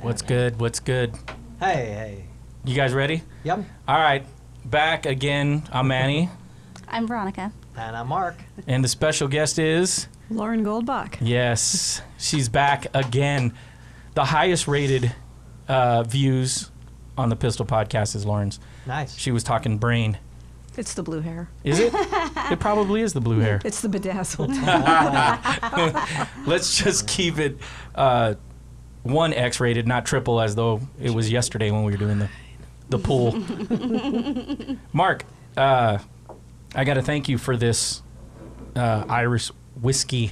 What's good? What's good? Hey. You guys ready? Yep. All right. Back again. I'm Manny. I'm Veronica. And I'm Mark. And the special guest is? Lauren Goldbach. Yes. She's back again. The highest rated views on the Pistol podcast is Lauren's. Nice. She was talking brain. It's the blue hair. Is it? It probably is the blue hair. It's the bedazzled. Let's just keep it 1X rated, not triple, as though it was yesterday when we were doing the pool. Mark, I got to thank you for this Irish whiskey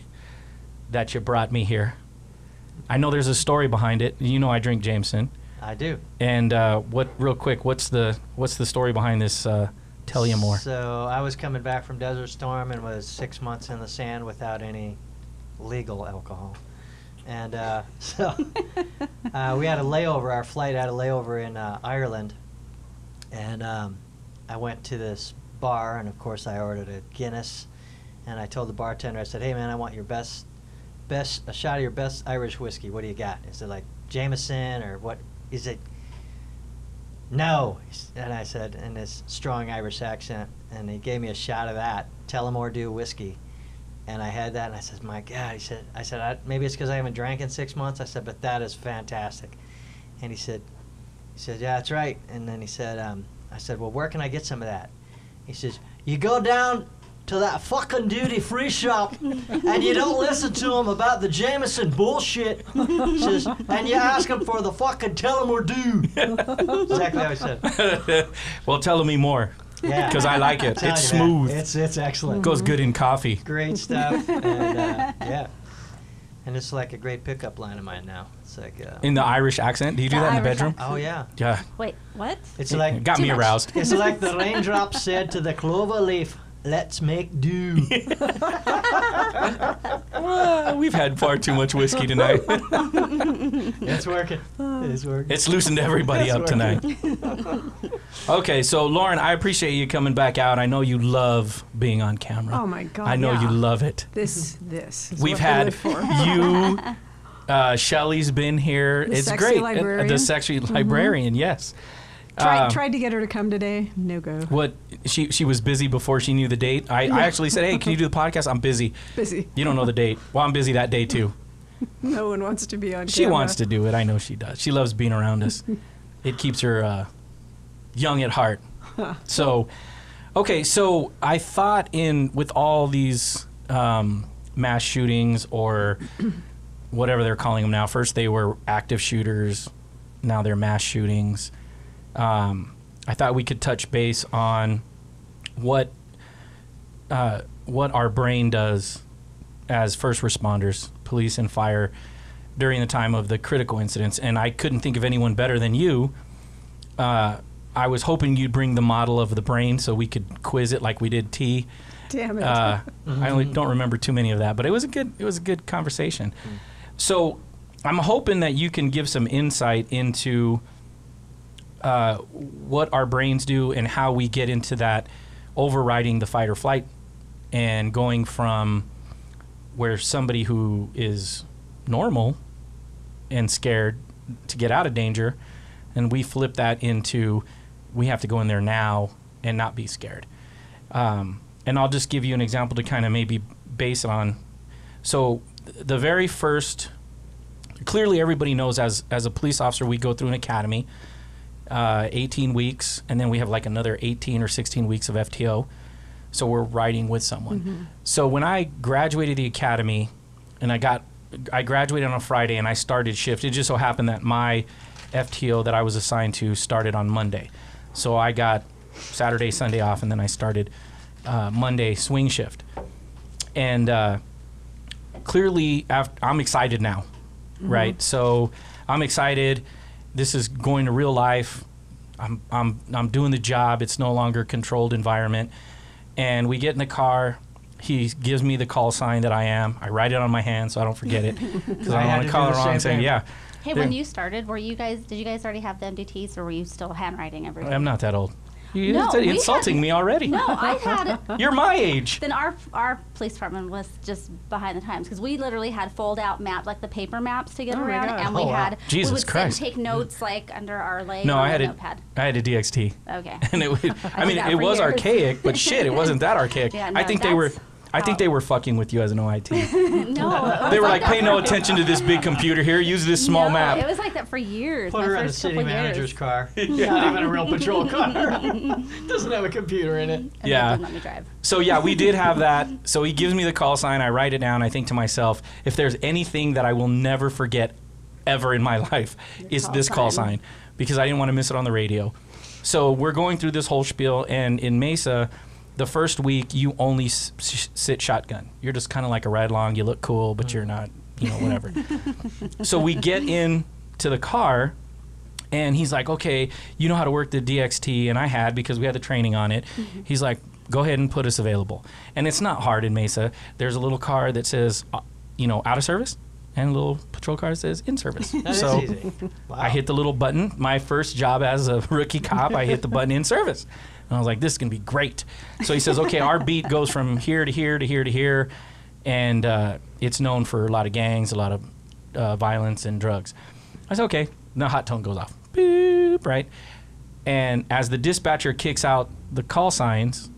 that you brought me here. I know there's a story behind it. You know I drink Jameson. I do. And real quick, what's the story behind this? Tell you more. So I was coming back from Desert Storm and was 6 months in the sand without any legal alcohol. And so we had a layover. Our flight had a layover in Ireland. And I went to this bar, and of course I ordered a Guinness. And I told the bartender, I said, "Hey man, I want your best a shot of your best Irish whiskey. What do you got? Is it like Jameson or what? Is it?" "No." And I said in this strong Irish accent, and he gave me a shot of that Tullamore Dew whiskey. And I had that, and I said, "My God," I said, maybe it's because I haven't drank in 6 months. I said, "But that is fantastic." And he said, "Yeah, that's right." And then he said, I said, "Well, where can I get some of that?" He says, "You go down to that fucking duty-free shop, and you don't listen to them about the Jameson bullshit. Says, and you ask them for the fucking Tullamore Dew." Exactly how he said. Well, tell me more. Yeah, because I like it. It's smooth. It's excellent. Goes good in coffee. Great stuff. And yeah, and it's like a great pickup line of mine now. It's like in the Irish accent. Do you do that in the bedroom? Oh yeah. Yeah. Wait, what? It's like it got me aroused. It's like the raindrops said to the clover leaf, "Let's make do." We've had far too much whiskey tonight. It's working. It's working. It's loosened everybody up tonight. Okay, so Lauren, I appreciate you coming back out. I know you love being on camera. Oh my God! I know you love it. This. Is We've what I had live for. you. Shelly's been here. The it's sexy great. librarian. The sexy librarian. Yes. Tried to get her to come today. No go. What she was busy before she knew the date. I actually said, "Hey, can you do the podcast?" "I'm busy." Busy. You don't know the date. Well, I'm busy that day too. No one wants to be on She camera. wants to do it. I know she does. She loves being around us. It keeps her young at heart. So, okay. So I thought with all these mass shootings or whatever they're calling them now. First they were active shooters. Now they're mass shootings. I thought we could touch base on what our brain does as first responders, police and fire, during the time of the critical incidents. And I couldn't think of anyone better than you. I was hoping you'd bring the model of the brain so we could quiz it like we did T. Damn it! I only don't remember too many of that, but it was a good conversation. So I'm hoping that you can give some insight into what our brains do and how we get into that overriding the fight or flight and going from where somebody who is normal and scared to get out of danger, and we flip that into we have to go in there now and not be scared. And I'll just give you an example to kind of maybe base it on. So the very first, clearly everybody knows as a police officer, we go through an academy, 18 weeks, and then we have like another 18 or 16 weeks of FTO. So we're riding with someone. Mm-hmm. So when I graduated the academy, and I graduated on a Friday and I started shift, it just so happened that my FTO that I was assigned to started on Monday. So I got Saturday, Sunday off, and then I started Monday swing shift. And clearly, I'm excited now, right? So I'm excited. This is going to real life. I'm doing the job. It's no longer a controlled environment. And we get in the car. He gives me the call sign that I am. I write it on my hand so I don't forget it because I don't want to call it wrong. Saying yeah. Hey, when you started, did you guys already have the MDTs, or were you still handwriting everything? I'm not that old. You're No, we insulting me already. No, I had. You're my age. Then our police department was just behind the times because we literally had fold-out map, like the paper maps to get Oh my around, God. and we Oh, wow. had Jesus we would sit Christ. and take notes like under our leg No, on I had a a notepad. DXT. Okay. And it did that it for was years. archaic, but shit, it wasn't that archaic. Yeah, I no, think that's they were fucking with you as an OIT. No, They were like, pay no attention to this big computer here. Use this small no, map. It was like that for years. Put my her in the first city couple manager's years. car. Not even a real patrol car. Doesn't have a computer in it. And Yeah. they didn't let me drive. So yeah, we did have that. So he gives me the call sign. I write it down. I think to myself, if there's anything that I will never forget ever in my life, is call this call sign. sign, because I didn't want to miss it on the radio. So we're going through this whole spiel, and in Mesa, the first week you only sit shotgun. You're just kind of like a ride along. You look cool, but you're not, whatever. So we get in to the car, and he's like, okay, you know how to work the DXT, and I had, because we had the training on it. He's like, go ahead and put us available. And it's not hard in Mesa. There's a little car that says, out of service, and a little patrol car that says in service. That So is easy. Wow. I hit the little button. My first job as a rookie cop, I hit the button in service. And I was like, this is going to be great. So he says, okay, our beat goes from here to here to here to here. And it's known for a lot of gangs, a lot of violence and drugs. I said, okay. And the hot tone goes off. Boop, right? And as the dispatcher kicks out the call signs,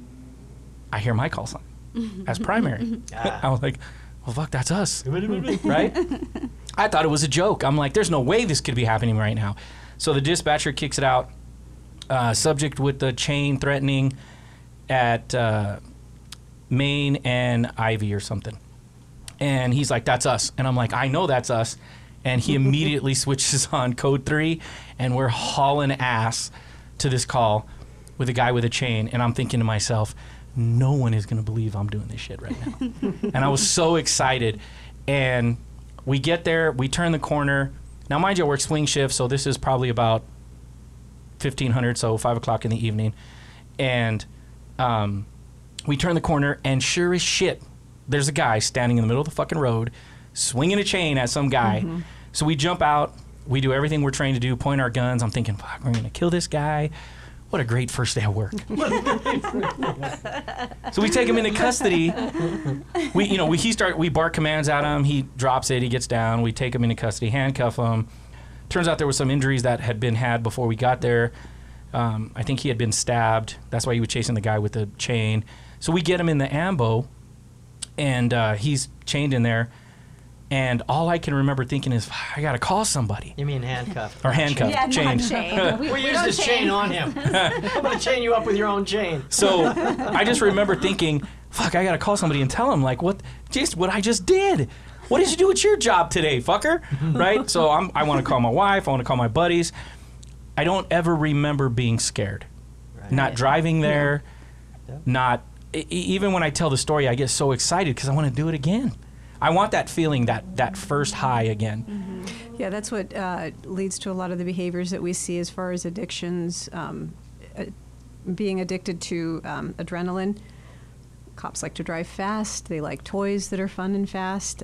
I hear my call sign as primary. I was like, well, fuck, that's us. Right? I thought it was a joke. I'm like, there's no way this could be happening right now. So the dispatcher kicks it out. Subject with the chain threatening at Maine and Ivy or something. And he's like, that's us. And I'm like, I know that's us. And he immediately switches on code 3, and we're hauling ass to this call with a guy with a chain. And I'm thinking to myself, no one is going to believe I'm doing this shit right now. And I was so excited. And we get there, we turn the corner. Now, mind you, I work swing shift, so this is probably about 1500, so 5 o'clock in the evening. And we turn the corner, and sure as shit, there's a guy standing in the middle of the fucking road swinging a chain at some guy. So we jump out, we do everything we're trained to do, point our guns. I'm thinking, fuck, we're going to kill this guy. What a great first day of work. So we take him into custody. We bark commands at him. He drops it. He gets down. We take him into custody, handcuff him. Turns out there were some injuries that had been had before we got there. I think he had been stabbed. That's why he was chasing the guy with the chain. So we get him in the ambo, and he's chained in there. And all I can remember thinking is, I got to call somebody. You mean handcuffed? Or handcuffed, Yeah, chained. not chain. We used don't this chain on him. I'm going to chain you up with your own chain. So I just remember thinking, fuck, I got to call somebody and tell them, like, what I just did. What did you do at your job today, fucker? Right? So I want to call my wife. I want to call my buddies. I don't ever remember being scared. Right. Not driving there. Yeah. Not even when I tell the story, I get so excited because I want to do it again. I want that feeling, that first high again. Yeah, that's what leads to a lot of the behaviors that we see as far as addictions, being addicted to adrenaline. Cops like to drive fast. They like toys that are fun and fast.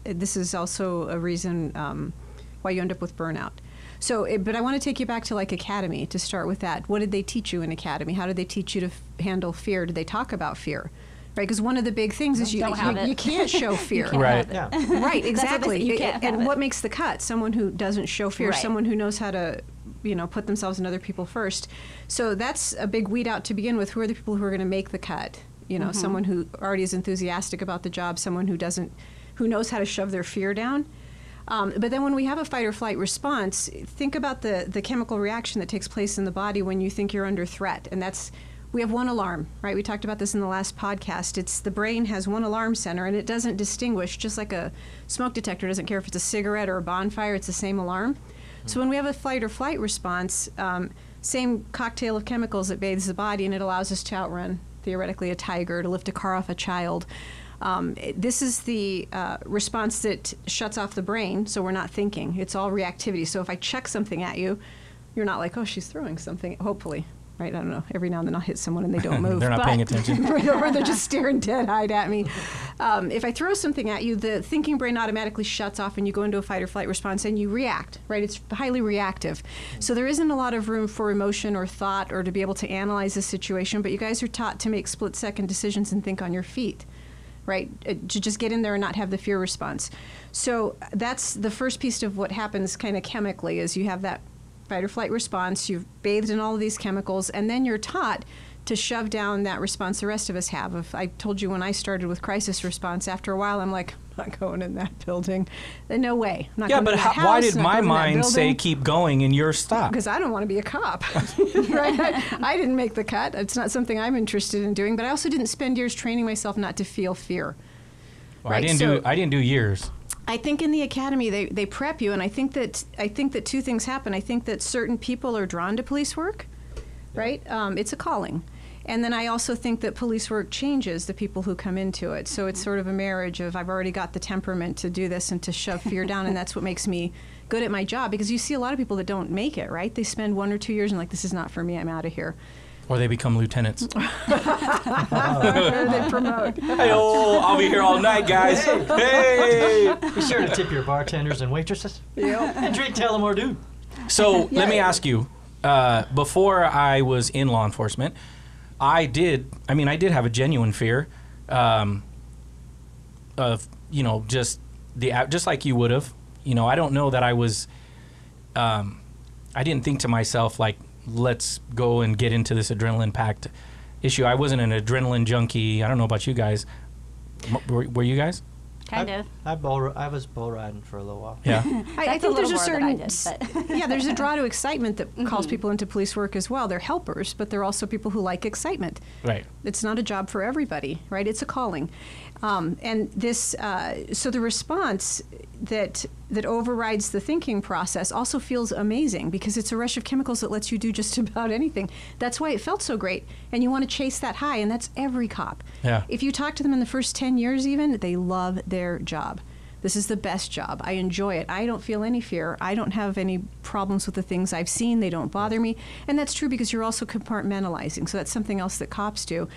This is also a reason why you end up with burnout. So, but I want to take you back to like academy to start with that. What did they teach you in academy? How did they teach you to handle fear? Did they talk about fear? Right, because one of the big things is you can't show fear. Right. Yeah. Right, exactly. You can't have and it. what makes the cut? Someone who doesn't show fear, Right. someone who knows how to, put themselves and other people first. So that's a big weed out to begin with. Who are the people who are going to make the cut? Someone who already is enthusiastic about the job, someone who knows how to shove their fear down. But then when we have a fight or flight response, think about the chemical reaction that takes place in the body when you think you're under threat. And we have one alarm, right? We talked about this in the last podcast. The brain has one alarm center, and it doesn't distinguish, just like a smoke detector doesn't care if it's a cigarette or a bonfire, it's the same alarm. So when we have a fight or flight response, same cocktail of chemicals that bathes the body, and it allows us to outrun, theoretically, a tiger, to lift a car off a child. This is the response that shuts off the brain, so we're not thinking. It's all reactivity. So if I check something at you, you're not like, oh, she's throwing something, hopefully. right? I don't know. Every now and then I'll hit someone and they don't move. They're not paying attention. Or they're just staring dead-eyed at me. If I throw something at you, the thinking brain automatically shuts off and you go into a fight or flight response and you react, right? It's highly reactive. So there isn't a lot of room for emotion or thought or to be able to analyze the situation, but you guys are taught to make split-second decisions and think on your feet, right? To just get in there and not have the fear response. So that's the first piece of what happens kind of chemically is you have that fight or flight response, you've bathed in all of these chemicals, and then you're taught to shove down that response the rest of us have. If I told you when I started with crisis response, after a while I'm like, I'm not going in that building. No way. I'm not Yeah, going but in that house, why did not my going in that mind say building. keep going and yours stop? Because I don't want to be a cop. Right? I didn't make the cut. It's not something I'm interested in doing, but I also didn't spend years training myself not to feel fear. Well, right, I didn't do years. I think in the academy they prep you, and I think that two things happen. I think that certain people are drawn to police work, right? It's a calling. And then I also think that police work changes the people who come into it. So it's sort of a marriage of I've already got the temperament to do this and to shove fear down, and that's what makes me good at my job. Because you see a lot of people that don't make it, right? They spend 1 or 2 years and like, this is not for me, I'm out of here. Or they become lieutenants. They promote. Hey, I'll be here all night, guys. Hey! Be sure to tip your bartenders and waitresses. Yeah. And drink tell them more, dude. So let me ask you, before I was in law enforcement, I did have a genuine fear of, just like you would have. I don't know that I was, I didn't think to myself, like, let's go and get into this adrenaline-packed issue. I wasn't an adrenaline junkie. I don't know about you guys. Were you guys? Kind of. I was bull riding for a little while. Yeah. I think there's a certain yeah, there's a draw to excitement that calls people into police work as well. They're helpers, but they're also people who like excitement. Right. It's not a job for everybody, right? It's a calling. And this, so the response that overrides the thinking process also feels amazing because it's a rush of chemicals that lets you do just about anything. That's why it felt so great. And you want to chase that high, and that's every cop. Yeah. If you talk to them in the first 10 years even, they love their job. This is the best job. I enjoy it. I don't feel any fear. I don't have any problems with the things I've seen. They don't bother me. And that's true because you're also compartmentalizing. So that's something else that cops do.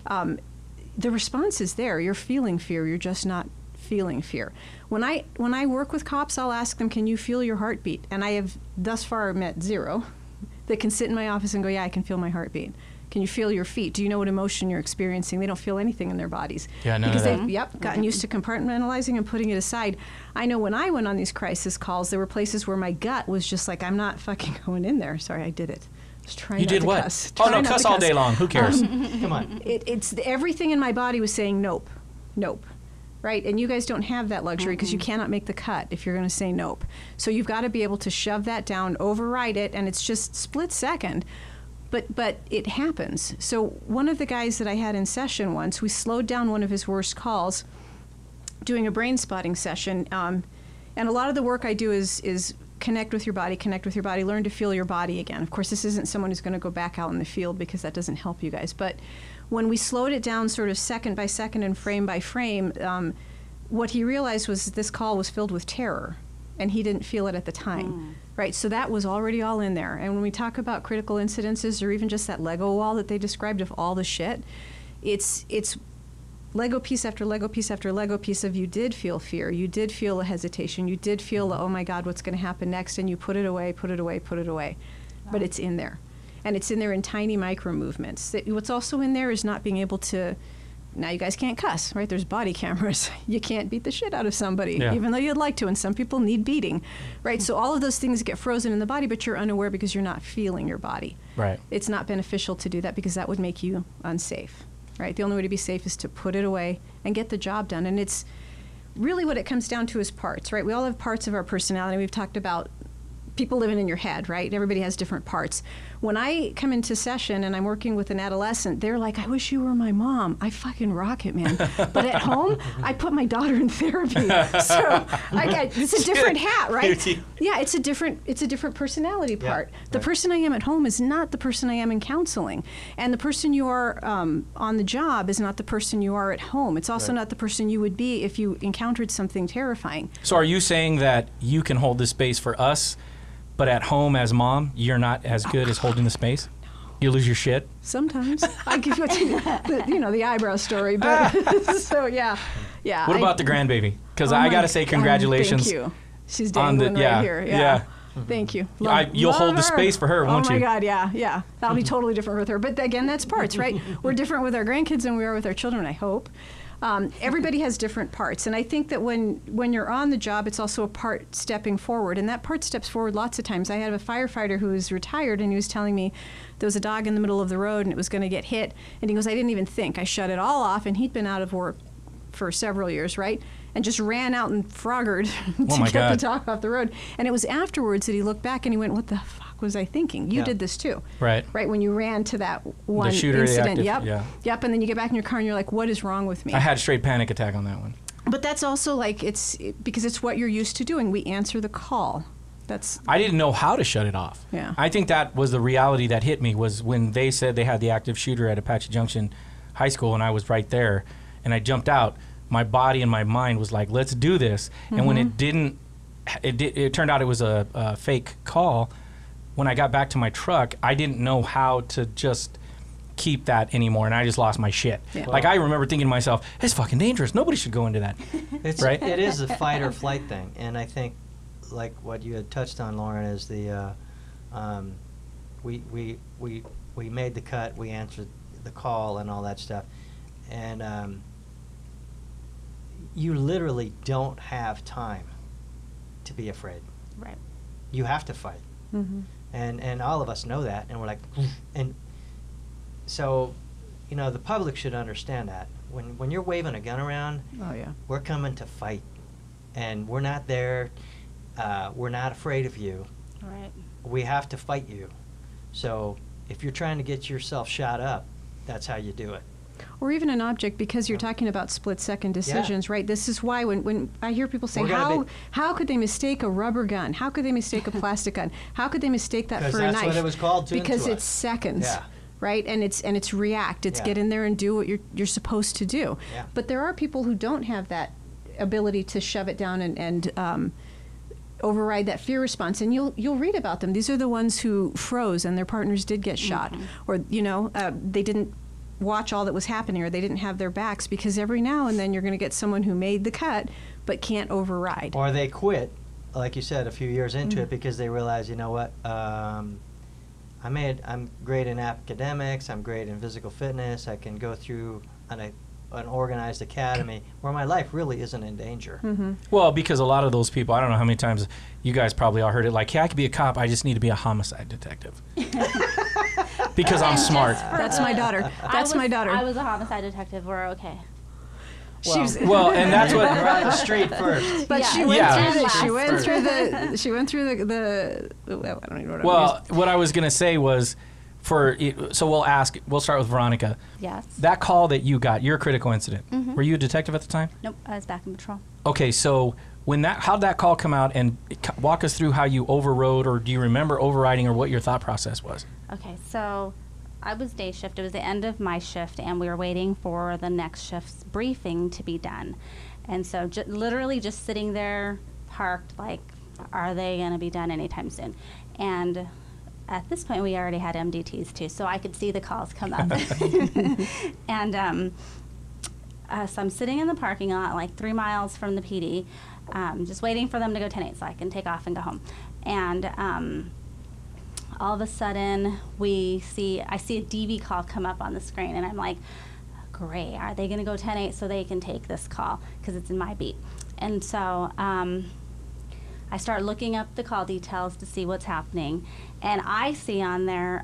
The response is there. You're feeling fear. You're just not feeling fear. When I work with cops, I'll ask them, can you feel your heartbeat? And I have thus far met 0 that can sit in my office and go, yeah, I can feel my heartbeat. Can you feel your feet? Do you know what emotion you're experiencing? They don't feel anything in their bodies. Yeah, none because of that. they've gotten used to compartmentalizing and putting it aside. I know when I went on these crisis calls, there were places where my gut was just like, I'm not fucking going in there. Sorry, I did it. I was trying You not did to what? cuss. Oh, Try no, not cuss to all day long. Who cares? Come on. It's everything in my body was saying nope, nope. Right? And you guys don't have that luxury because you cannot make the cut if you're going to say nope. So you've got to be able to shove that down, override it, and it's just split second. But it happens. So one of the guys that I had in session once, we slowed down one of his worst calls doing a brain spotting session. And a lot of the work I do is connect with your body, learn to feel your body again. Of course, this isn't someone who's going to go back out in the field because that doesn't help you guys. But when we slowed it down sort of second by second and frame by frame, what he realized was this call was filled with terror, and he didn't feel it at the time. Right, so that was already all in there. And when we talk about critical incidences or even just that Lego wall that they described of all the shit, it's Lego piece after Lego piece after Lego piece of you did feel fear, you did feel a hesitation, you did feel, oh my God, what's going to happen next, and you put it away, put it away, put it away. Wow. But it's in there. And it's in there in tiny micro movements. What's also in there is not being able to, now you guys can't cuss, right? There's body cameras. You can't beat the shit out of somebody, even though you'd like to, and some people need beating, right? So all of those things get frozen in the body, but you're unaware because you're not feeling your body. Right. It's not beneficial to do that because that would make you unsafe, right? The only way to be safe is to put it away and get the job done. And it's really what it comes down to is parts, right? We all have parts of our personality. We've talked about people living in your head, right? Everybody has different parts. When I come into session and I'm working with an adolescent, they're like, I wish you were my mom. I fucking rock it, man. But at home, I put my daughter in therapy. So it's a different hat, right? Yeah, it's a different personality part. Yeah, the person I am at home is not the person I am in counseling. And the person you are on the job is not the person you are at home. It's also not the person you would be if you encountered something terrifying. So are you saying that you can hold the space for us, but at home as mom, you're not as good as holding the space? You lose your shit? Sometimes. I give you the eyebrow story. But so, yeah. What about the grandbaby? Because I got to say congratulations. Thank you. She's dangling right here. Yeah. Thank you. You'll hold the space for her, won't you? Oh, my God, yeah. That'll be totally different with her. But again, that's parts, right? We're different with our grandkids than we are with our children, I hope. Everybody has different parts. And I think that when you're on the job, it's also a part stepping forward. And that part steps forward lots of times. I had a firefighter who was retired, and he was telling me there was a dog in the middle of the road, and it was going to get hit. And he goes, I didn't even think. I shut it all off, and he'd been out of work for several years, right? And just ran out and froggered to get the dog off the road. And it was afterwards that he looked back and he went, what the fuck was I thinking? You did this too. Right. Right, when you ran to that one incident. Yep, and then you get back in your car and you're like, what is wrong with me? I had a straight panic attack on that one. But that's also like, because it's what you're used to doing. We answer the call. I didn't know how to shut it off. Yeah. I think that was the reality that hit me, was when they said they had the active shooter at Apache Junction High School, and I was right there, and I jumped out. My body and my mind was like, let's do this. And when it didn't, it turned out it was a fake call. When I got back to my truck, I didn't know how to just keep that anymore, and I just lost my shit. Yeah. Like, I remember thinking to myself, it's fucking dangerous. Nobody should go into that. Right? It is a fight or flight thing. And I think, like what you had touched on, Lauren, is the we made the cut, we answered the call and all that stuff. And you literally don't have time to be afraid. Right. You have to fight. Mm-hmm. And all of us know that, and we're like, and so, the public should understand that. When you're waving a gun around, we're coming to fight, and we're not there, we're not afraid of you. Right. We have to fight you. So if you're trying to get yourself shot up, that's how you do it. Or even an object, because you're talking about split-second decisions, right? This is why when I hear people say, how could they mistake a rubber gun? How could they mistake a plastic gun? How could they mistake that for a knife? Because that's what it was called to Because it's seconds, right? And it's react. It's get in there and do what you're supposed to do. Yeah. But there are people who don't have that ability to shove it down and override that fear response, and you'll read about them. These are the ones who froze and their partners did get shot, or they didn't watch all that was happening, or they didn't have their backs, because every now and then you're going to get someone who made the cut but can't override. Or they quit, like you said, a few years into it, because they realize, you know what, I'm great in academics, I'm great in physical fitness, I can go through an organized academy where my life really isn't in danger. Mm-hmm. Well, because a lot of those people, I don't know how many times you guys probably all heard it, like, hey, I could be a cop, I just need to be a homicide detective. Because I'm smart. That's my daughter. My daughter. I was a homicide detective. We're okay. Well, and that's what we're on the street first. But she went through the. She went through the. I don't even know what. What I was gonna say was, so we'll start with Veronica. Yes. That call that you got, your critical incident. Mm-hmm. Were you a detective at the time? Nope, I was back in patrol. Okay, so how'd that call come out, and walk us through how you overrode, or do you remember overriding, or what your thought process was? Okay, so I was day shift. It was the end of my shift, and we were waiting for the next shift's briefing to be done. And so literally just sitting there parked, like, are they going to be done anytime soon? And at this point, we already had MDTs too, so I could see the calls come up. And so I'm sitting in the parking lot, like 3 miles from the PD, just waiting for them to go 10-8 so I can take off and go home. And all of a sudden, I see a DV call come up on the screen, and I'm like, great, are they going to go 10-8 so they can take this call, because it's in my beat? And so I start looking up the call details to see what's happening, and I see on there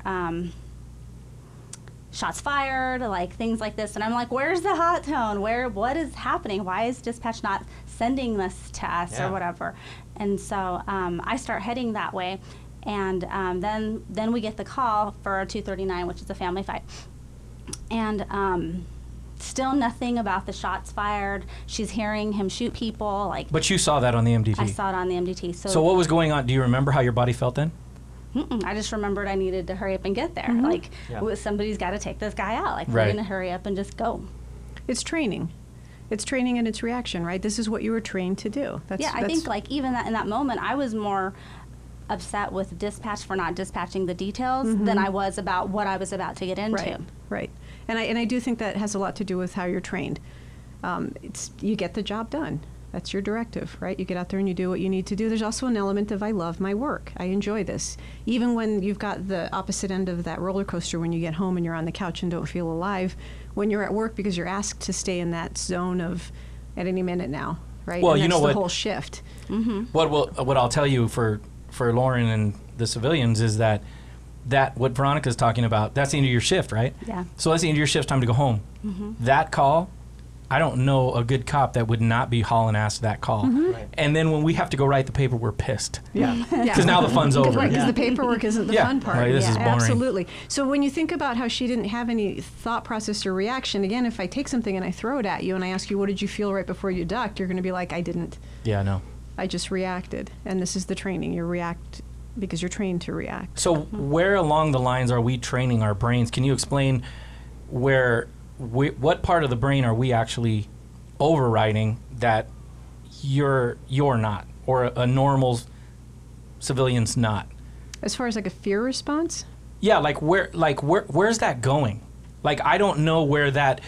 shots fired, like things like this, and I'm like, where's the hot tone? What is happening? Why is dispatch not sending this to us or whatever? And so I start heading that way. And then we get the call for 239, which is a family fight. And still nothing about the shots fired. She's hearing him shoot people. But you saw that on the MDT? I saw it on the MDT. So what was going on? Do you remember how your body felt then? I just remembered I needed to hurry up and get there. Mm-hmm. Somebody's got to take this guy out. Like, we're going to hurry up and just go. It's training. It's training and it's reaction, right? This is what you were trained to do. I think, like, even in that moment, I was more... upset with dispatch for not dispatching the details than I was about what I was about to get into. Right. And I do think that has a lot to do with how you're trained. You get the job done. That's your directive, right? You get out there and you do what you need to do. There's also an element of I love my work. I enjoy this. Even when you've got the opposite end of that roller coaster when you get home and you're on the couch and don't feel alive, when you're at work because you're asked to stay in that zone of at any minute now, right? Well, and you that's know the what? whole shift. What I'll tell you for Lauren and the civilians is that what Veronica's talking about, that's the end of your shift, right? Yeah. So that's the end of your shift, time to go home. That call, I don't know a good cop that would not be hauling ass to that call. Right. And then when we have to go write the paper, we're pissed. Yeah. Because now the fun's over. Right, because the paperwork isn't the fun part. Right, this is boring. Absolutely. So when you think about how she didn't have any thought process or reaction, again, if I take something and I throw it at you and I ask you, what did you feel right before you ducked? You're going to be like, I didn't. Yeah, I know. I just reacted. And this is the training. You react because you're trained to react. So where along the lines are we training our brains? Can you explain what part of the brain are we actually overriding that you're not, or a normal civilian's not? As far as like a fear response? Yeah, where's that going? Like, I don't know where that,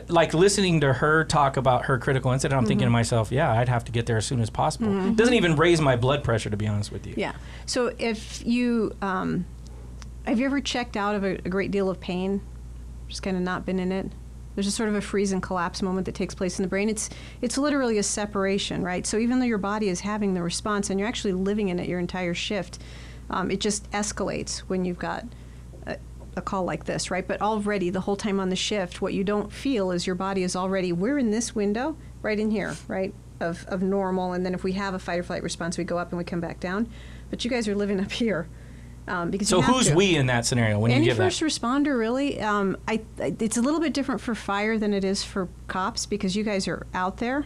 like listening to her talk about her critical incident, I'm thinking to myself, yeah, I'd have to get there as soon as possible. It doesn't even raise my blood pressure, to be honest with you. Yeah. So if you, have you ever checked out of a great deal of pain? Just kind of not been in it? There's a sort of a freeze and collapse moment that takes place in the brain. It's literally a separation, right? So even though your body is having the response and you're actually living in it your entire shift, it just escalates when you've got a call like this, right? But already the whole time on the shift, what you don't feel is your body is already, we're in this window right in here, right, of normal. And then if we have a fight or flight response, we go up and we come back down. But you guys are living up here. Because so who's we in that scenario when any you give first that? responder, really? It's a little bit different for fire than it is for cops because you guys are out there,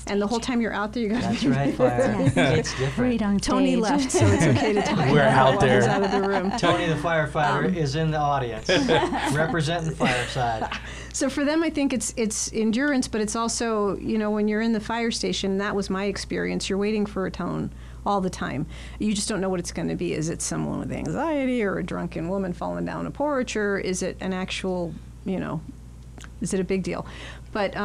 and the whole time you're out there, you guys. That's right, fire. It's different. Tony left, so it's okay to talk. We're out there. He's out of the room. Tony, the firefighter, is in the audience, representing fireside. So for them, I think it's endurance, but it's also, when you're in the fire station, that was my experience. You're waiting for a tone all the time. You just don't know what it's going to be. Is it someone with anxiety or a drunken woman falling down a porch, or is it an actual, is it a big deal? But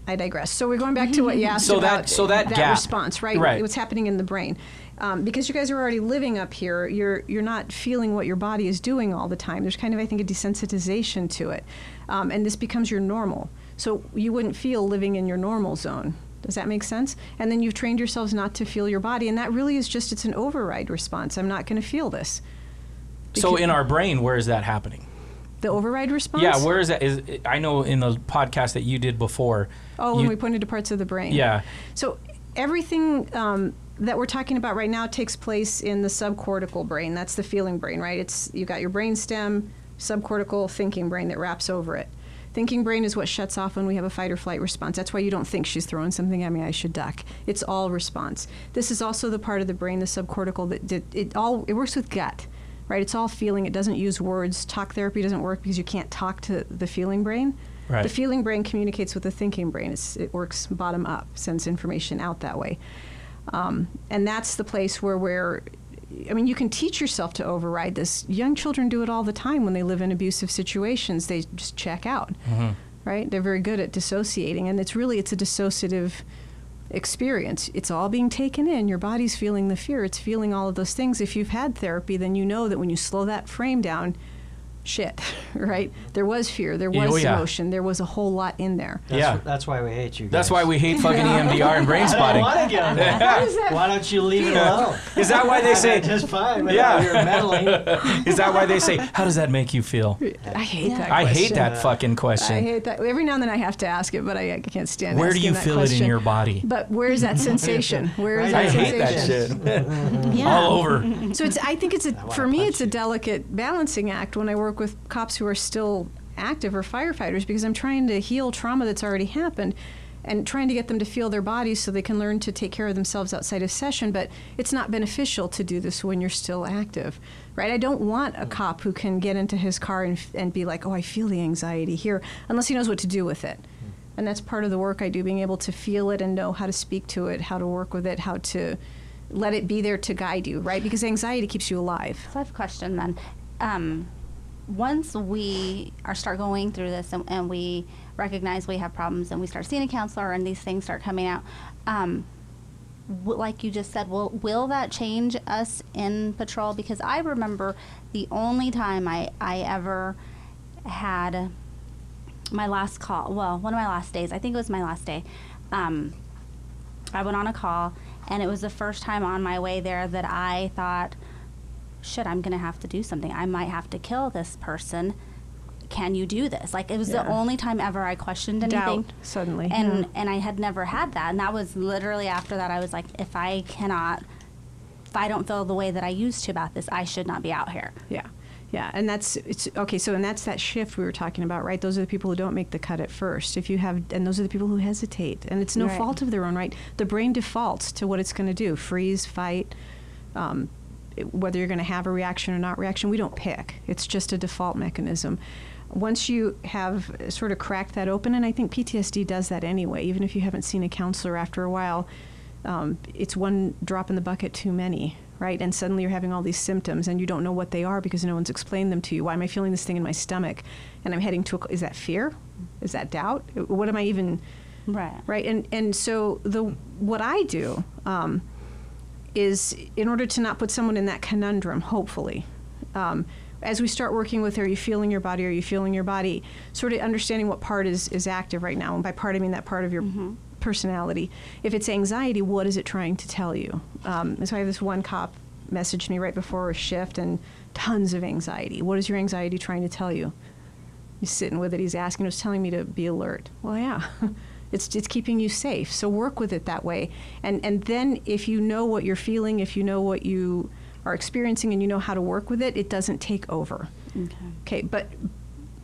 I digress. So we're going back to what you asked about. That gap. Response, right? What's happening in the brain. Because you guys are already living up here, you're not feeling what your body is doing all the time. There's kind of, I think, a desensitization to it. And this becomes your normal. So you wouldn't feel living in your normal zone. Does that make sense? And then you've trained yourselves not to feel your body, and that really is just, it's an override response. I'm not going to feel this. So in our brain, where is that happening? The override response? Yeah, where is that? I know in the podcast that you did before. Oh, when we pointed to parts of the brain. Yeah. So everything that we're talking about right now takes place in the subcortical brain. That's the feeling brain, right? You got your brainstem, subcortical, thinking brain that wraps over it. Thinking brain is what shuts off when we have a fight or flight response. That's why you don't think she's throwing something at me, I should duck. It's all response. This is also the part of the brain, the subcortical, that it works with gut, right? It's all feeling. It doesn't use words. Talk therapy doesn't work because you can't talk to the feeling brain. Right. The feeling brain communicates with the thinking brain. It works bottom up, sends information out that way. And that's the place where you can teach yourself to override this. Young children do it all the time when they live in abusive situations. They just check out, right? They're very good at dissociating, and it's a dissociative experience. It's all being taken in. Your body's feeling the fear. It's feeling all of those things. If you've had therapy, then you know that when you slow that frame down, shit, right? There was fear. There was emotion. There was a whole lot in there. That's why we hate you guys. That's why we hate fucking EMDR and brain spotting. I don't want to get on that. Why don't you leave it alone? Is that why they say... just fine without your meddling. Is that why they say, how does that make you feel? I hate that question. I hate that fucking question. I hate that. Every now and then I have to ask it, but I can't stand Where do asking you that feel question. it in your body? But where's that sensation? Where is that I sensation? hate that shit. Yeah. All over. So I think for me, it's a delicate balancing act when I work with cops who are still active or firefighters, because I'm trying to heal trauma that's already happened and trying to get them to feel their bodies so they can learn to take care of themselves outside of session. But it's not beneficial to do this when you're still active, right? I don't want a cop who can get into his car and be like, oh, I feel the anxiety here, unless he knows what to do with it. And that's part of the work I do, being able to feel it and know how to speak to it, how to work with it, how to let it be there to guide you, right? Because anxiety keeps you alive. So I have a question then. Once we start going through this and we recognize we have problems and we start seeing a counselor and these things start coming out, like you just said, will that change us in patrol? Because I remember the only time I ever had my last call, well, one of my last days, I think it was my last day, I went on a call, and it was the first time on my way there that I thought, shit, I'm going to have to do something. I might have to kill this person. Can you do this? Like, it was the only time ever I questioned anything. Doubt, suddenly. And I had never had that. And that was literally after that I was like, if I don't feel the way that I used to about this, I should not be out here. Yeah. Yeah, and that's that shift we were talking about, right? Those are the people who don't make the cut at first. And those are the people who hesitate, and it's no fault of their own, right? The brain defaults to what it's going to do: freeze, fight. Whether you're going to have a reaction or not reaction, we don't pick. It's just a default mechanism. Once you have sort of cracked that open, and I think PTSD does that anyway, even if you haven't seen a counselor after a while, it's one drop in the bucket too many. Right? And suddenly you're having all these symptoms and you don't know what they are because no one's explained them to you. Why am I feeling this thing in my stomach? And I'm heading to is that fear? Is that doubt? What am I even? Right. And so what I do is, in order to not put someone in that conundrum, hopefully, as we start working with, are you feeling your body? Are you feeling your body? Sort of understanding what part is active right now. And by part, I mean that part of your personality. If it's anxiety, what is it trying to tell you? So I have this one cop message me right before a shift, and tons of anxiety. What is your anxiety trying to tell you? He's sitting with it. He's asking. It's telling me to be alert. Well, yeah, it's keeping you safe. So work with it that way. And then if you know what you're feeling, if you know what you are experiencing, and you know how to work with it, it doesn't take over. Okay. But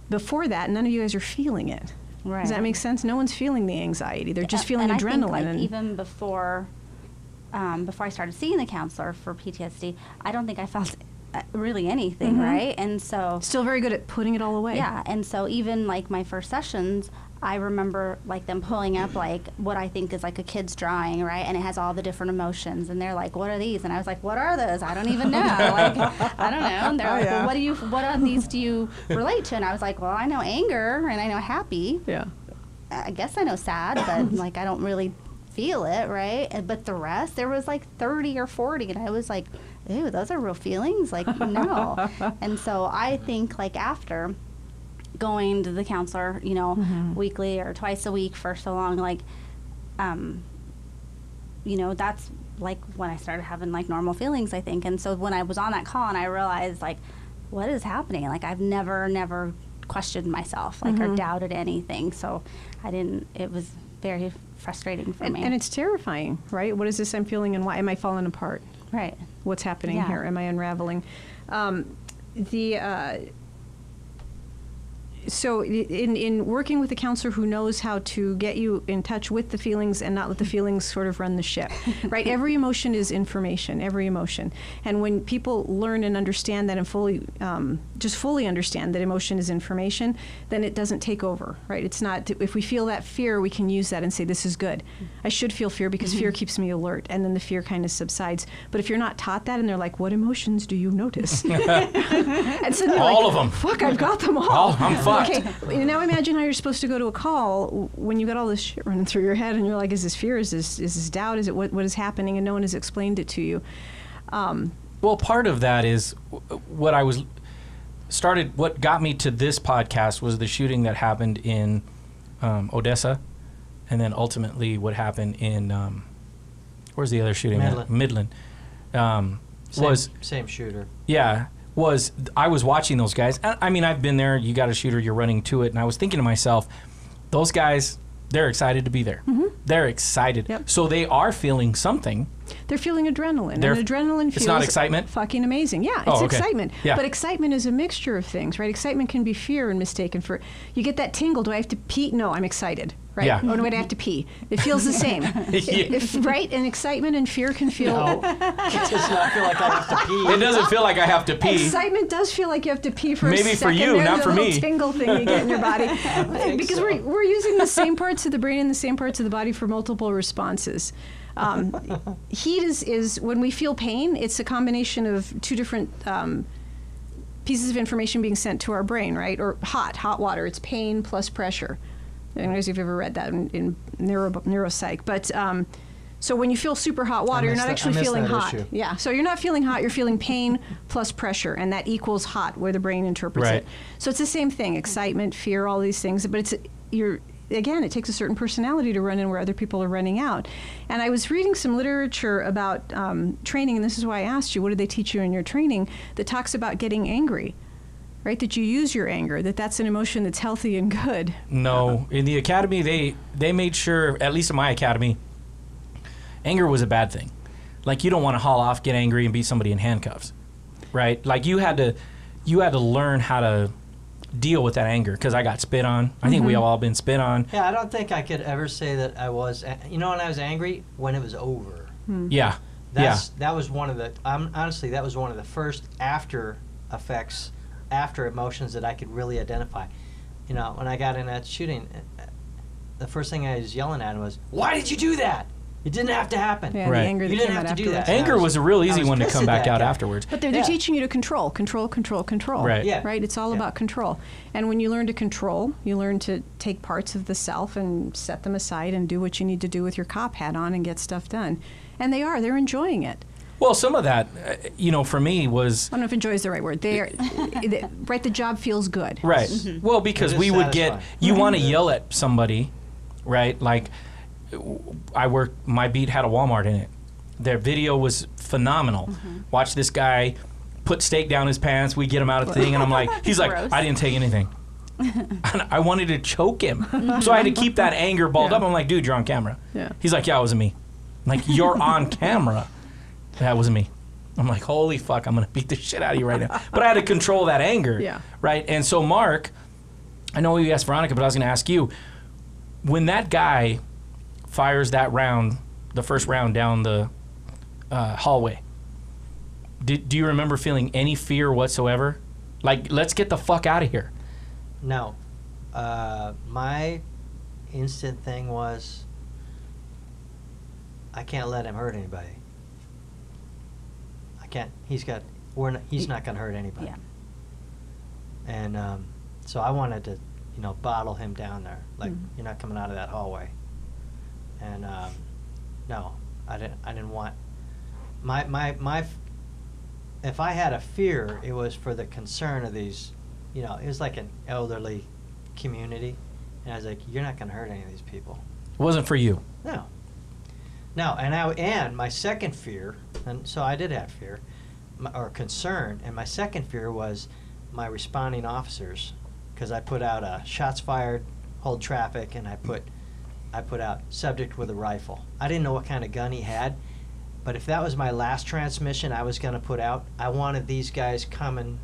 before that, none of you guys are feeling it. Right. Does that make sense? No one's feeling the anxiety. They're just feeling and adrenaline. I think, like, even before I started seeing the counselor for PTSD, I don't think I felt really anything, right? And so... Still very good at putting it all away. Yeah, and so even, like, my first sessions, I remember, like, them pulling up, like, what I think is, like, a kid's drawing, right? And it has all the different emotions. And they're like, what are these? And I was like, what are those? I don't even know. Like, I don't know. And they're like, well, what of these do you relate to? And I was like, well, I know anger, and I know happy. Yeah. I guess I know sad, but, like, I don't really feel it, right? But the rest, there was, like, 30 or 40. And I was like, ew, those are real feelings? Like, no. And so I think, like, after going to the counselor, you know, weekly or twice a week for so long, like, you know, that's like when I started having like normal feelings, I think. And so when I was on that call and I realized, like, what is happening? Like, I've never questioned myself, like, or doubted anything. So it was very frustrating for me. And it's terrifying, right? What is this I'm feeling, and why am I falling apart? Right. What's happening here? Am I unraveling? So in working with a counselor who knows how to get you in touch with the feelings and not let the feelings sort of run the ship, right? Every emotion is information, every emotion. And when people learn and understand that and fully understand that emotion is information, then it doesn't take over, right? It's not, if we feel that fear, we can use that and say, this is good. I should feel fear because fear keeps me alert. And then the fear kind of subsides. But if you're not taught that and they're like, what emotions do you notice? And so all of them. Fuck, I've got them all. I'm fucked. Okay, now imagine how you're supposed to go to a call when you got all this shit running through your head and you're like, is this fear? Is this doubt? Is it what is happening? And no one has explained it to you. Well, part of that is what got me to this podcast was the shooting that happened in Odessa, and then ultimately what happened in where's the other shooting? Midland. Same shooter. Yeah. I was watching those guys. I mean, I've been there. You got a shooter, you're running to it. And I was thinking to myself, those guys, they're excited to be there. They're excited. Yep. So they are feeling something. They're feeling adrenaline. And adrenaline feels... It's not excitement? Fucking amazing. Yeah, it's excitement. Yeah. But excitement is a mixture of things, right? Excitement can be fear and mistaken for... You get that tingle. Do I have to pee? No, I'm excited. Right? Yeah. Oh, no, I have to pee. It feels the same. Right? And excitement and fear can feel... No, it does not feel like I have to pee. It doesn't feel like I have to pee. Excitement does feel like you have to pee for Maybe a second. for you, There's not for a me. little tingle thing you get in your body. Because so. we're using the same parts of the brain and the same parts of the body for multiple responses. Heat is when we feel pain, it's a combination of two different pieces of information being sent to our brain, right? Or hot water, it's pain plus pressure. I don't know if you've ever read that in neuropsych. But so when you feel super hot water, you're not actually feeling hot. Issue. Yeah, so you're not feeling hot, you're feeling pain plus pressure, and that equals hot where the brain interprets Right. it. So it's the same thing, excitement, fear, all these things, but again, it takes a certain personality to run in where other people are running out. And I was reading some literature about training, and this is why I asked you, what did they teach you in your training, that talks about getting angry, right? That you use your anger, that's an emotion that's healthy and good. No, in the academy, they made sure, at least in my academy, anger was a bad thing. Like, you don't want to haul off, get angry, and beat somebody in handcuffs, right? Like, you had to learn how to deal with that anger, because I got spit on. I think we have all been spit on. Yeah, I don't think I could ever say that I was. When I was angry, when it was over. Yeah. That was one of the. Honestly, that was one of the first after effects, after emotions that I could really identify. When I got in that shooting, the first thing I was yelling at him was, "Why did you do that? It didn't have to happen." Yeah, Right. the anger that You didn't came have out to do afterwards. that. Anger was a real easy I was one to pissed come at back that out guy. afterwards. But they're Yeah. teaching you to control. Right. Yeah. Right? It's all about control. And when you learn to control, you learn to take parts of the self and set them aside and do what you need to do with your cop hat on and get stuff done. And they're enjoying it. Well, some of that, for me was... I don't know if enjoy is the right word. Right, the job feels good. Right. Well, because It is we would satisfying. you want to yell at somebody, right? Like, my beat had a Walmart in it. Their video was phenomenal. Watch this guy put steak down his pants. We get him out of thing, and I'm like, he's like, Gross. I didn't take anything. And I wanted to choke him, so I had to keep that anger balled up. I'm like, dude, you're on camera. Yeah. He's like, yeah, it wasn't me. I'm like, you're on camera. That wasn't me. I'm like, holy fuck, I'm gonna beat the shit out of you right now. But I had to control that anger. Yeah. Right. And so, Mark, I know you asked Veronica, but I was gonna ask you, when that guy fires that round, the first round down the hallway, do you remember feeling any fear whatsoever? Like, let's get the fuck out of here. No. My instant thing was, I can't let him hurt anybody. I can't. He's not going to hurt anybody. Yeah. And so I wanted to, bottle him down there. Like, you're not coming out of that hallway. And no, I didn't want my. If I had a fear, it was for the concern of these. It was like an elderly community, and I was like, you're not going to hurt any of these people. It wasn't for you. No. No, and my second fear, and so I did have fear, or concern, and my second fear was my responding officers, because I put out shots fired, hold traffic, and I put out subject with a rifle. I didn't know what kind of gun he had, but if that was my last transmission I was going to put out, I wanted these guys coming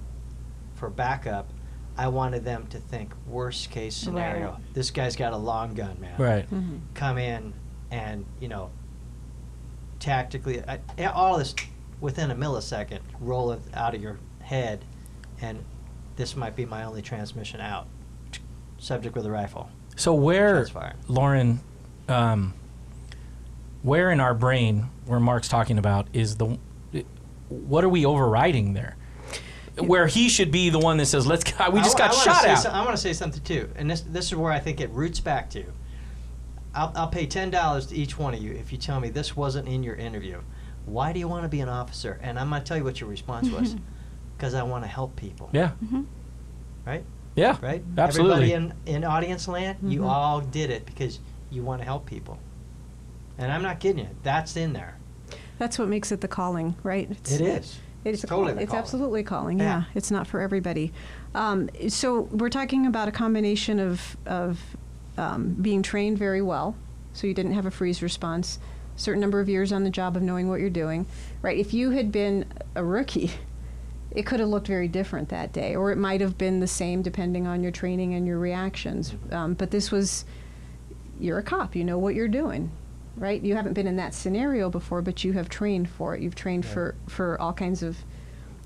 for backup. I wanted them to think worst case scenario. Right. This guy's got a long gun, man. Right. Come in and, tactically, all this within a millisecond, roll it out of your head, and this might be my only transmission out. Subject with a rifle. So where, Shots fired. Lauren, where in our brain, where Mark's talking about, is what are we overriding there? Where he should be the one that says, "Let's go." We just got shot at. I want to say something too, and this is where I think it roots back to. I'll pay $10 to each one of you if you tell me this wasn't in your interview. Why do you want to be an officer? And I'm going to tell you what your response was. Because I want to help people. Yeah. Right? Yeah. Right? Absolutely. Everybody in audience land, you all did it because you want to help people. And I'm not kidding you. That's in there. That's what makes it the calling, right? It is. It's totally the It's calling. absolutely calling. Yeah. Yeah, it's not for everybody. So we're talking about a combination of being trained very well, so you didn't have a freeze response. Certain number of years on the job of knowing what you're doing, right? If you had been a rookie, it could have looked very different that day, or it might have been the same depending on your training and your reactions. But this was, you're a cop, you know what you're doing. Right? You haven't been in that scenario before, but you have trained for it. You've trained for all kinds of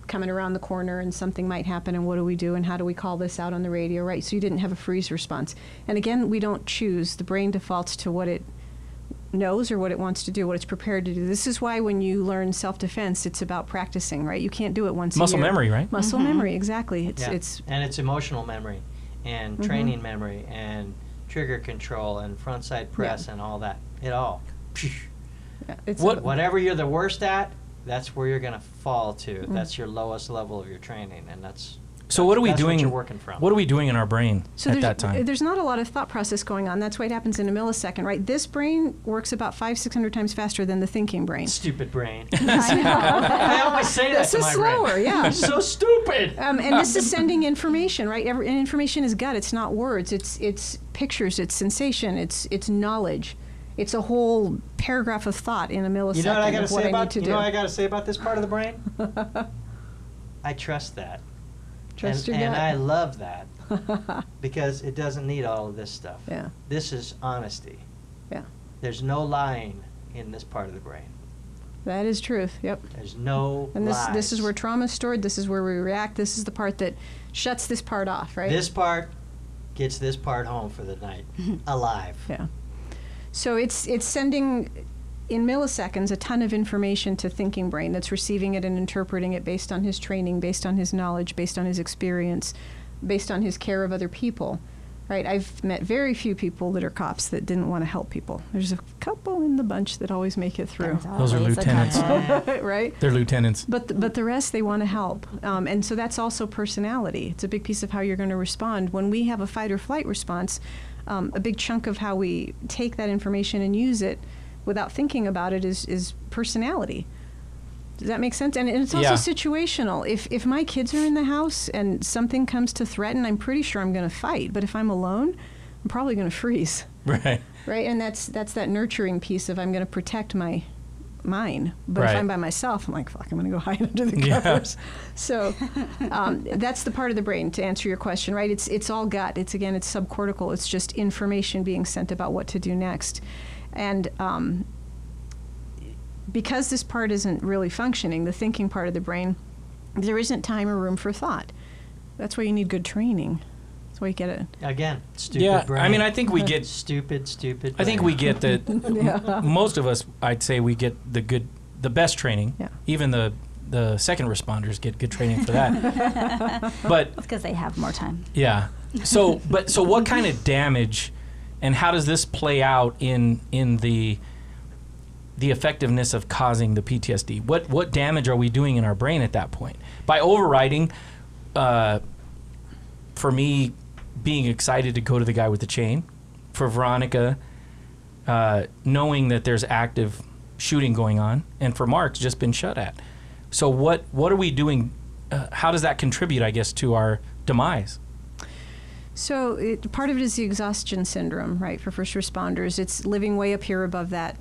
coming around the corner and something might happen and what do we do and how do we call this out on the radio, right? So you didn't have a freeze response. And again, we don't choose. The brain defaults to what knows or what it wants to do, what it's prepared to do. This is why when you learn self-defense, it's about practicing, right? You can't do it once a year. Muscle memory, right? Muscle memory, exactly. And it's emotional memory and training memory and trigger control and frontside press and all that. It all. Whatever you're the worst at, that's where you're going to fall to. That's your lowest level of your training, and that's So what are we doing? What you're working from. What are we doing in our brain at that time? There's not a lot of thought process going on. That's why it happens in a millisecond, right? This brain works about 500-600 times faster than the thinking brain. Stupid brain. I know. I always say that This to is my slower, brain. yeah. It's so stupid. And this is sending information, right? And information is gut. It's not words. It's pictures. It's sensation. It's knowledge. It's a whole paragraph of thought in a millisecond. You know what I got to say about? You know what I got to say about this part of the brain? I trust that. Trust your and gut. I love that because it doesn't need all of this stuff. Yeah. This is honesty. Yeah. There's no lying in this part of the brain. That is truth. Yep. There's no And lies. this is where trauma is stored. This is where we react. This is the part that shuts this part off, right? This part gets this part home for the night, alive. Yeah. So it's sending in milliseconds a ton of information to thinking brain that's receiving it and interpreting it based on his training, based on his knowledge, based on his experience, based on his care of other people. Right? I've met very few people that are cops that didn't want to help people. There's a couple in the bunch that always make it through. Those are lieutenants. Right? They're lieutenants. But the rest, they want to help. And so that's also personality. It's a big piece of how you're going to respond. When we have a fight or flight response, a big chunk of how we take that information and use it without thinking about it is personality. Does that make sense? And it's also situational. If my kids are in the house and something comes to threaten, I'm pretty sure I'm going to fight. But if I'm alone, I'm probably going to freeze. Right. Right? And that's that nurturing piece of I'm going to protect mine. But if I'm by myself, I'm like, fuck, I'm going to go hide under the covers. So that's the part of the brain, to answer your question, right? It's all gut. It's subcortical. It's just information being sent about what to do next. And because this part isn't really functioning, the thinking part of the brain, there isn't time or room for thought. That's why you need good training. That's why you get it. Again, stupid brain. I mean, I think we get stupid brain. I think we get that. Most of us, I'd say, we get the best training. Yeah. Even the second responders get good training for that. But because they have more time. yeah. So what kind of damage, and how does this play out in the effectiveness of causing the PTSD? What damage are we doing in our brain at that point by overriding? For me, being excited to go to the guy with the chain. For Veronica, knowing that there's active shooting going on, and for Mark's just been shot at. So what are we doing? How does that contribute, I guess, to our demise? So part of it is the exhaustion syndrome, right, for first responders. It's living way up here above that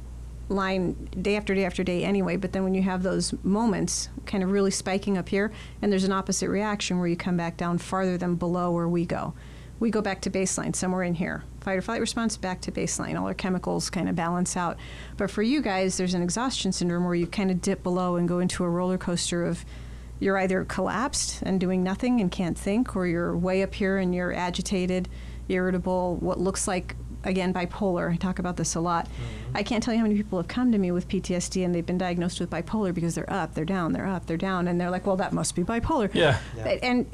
line day after day after day anyway, but then when you have those moments kind of really spiking up here, and there's an opposite reaction where you come back down farther than below where we go. We go back to baseline, somewhere in here. Fight or flight response, back to baseline. All our chemicals kind of balance out. But for you guys, there's an exhaustion syndrome where you kind of dip below and go into a roller coaster of you're either collapsed and doing nothing and can't think, or you're way up here and you're agitated, irritable, what looks like, again, bipolar. I talk about this a lot. Mm-hmm. I can't tell you how many people have come to me with PTSD and they've been diagnosed with bipolar because they're up, they're down, they're up, they're down, and they're like, well, that must be bipolar. Yeah. And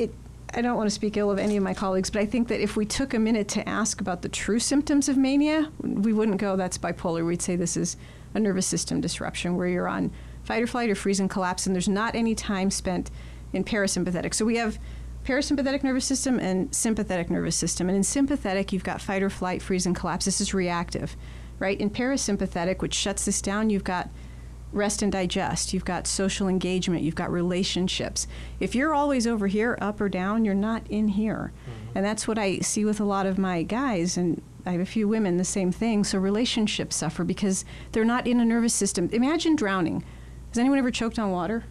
I don't want to speak ill of any of my colleagues, but I think that if we took a minute to ask about the true symptoms of mania, we wouldn't go, that's bipolar. We'd say this is a nervous system disruption where you're on fight or flight or freeze and collapse, and there's not any time spent in parasympathetic. So we have parasympathetic nervous system and sympathetic nervous system. And in sympathetic, you've got fight or flight, freeze and collapse. This is reactive, right? In parasympathetic, which shuts this down, you've got rest and digest. You've got social engagement. You've got relationships. If you're always over here, up or down, you're not in here. Mm-hmm. And that's what I see with a lot of my guys, and I have a few women, the same thing. So relationships suffer because they're not in a nervous system. Imagine drowning. Has anyone ever choked on water?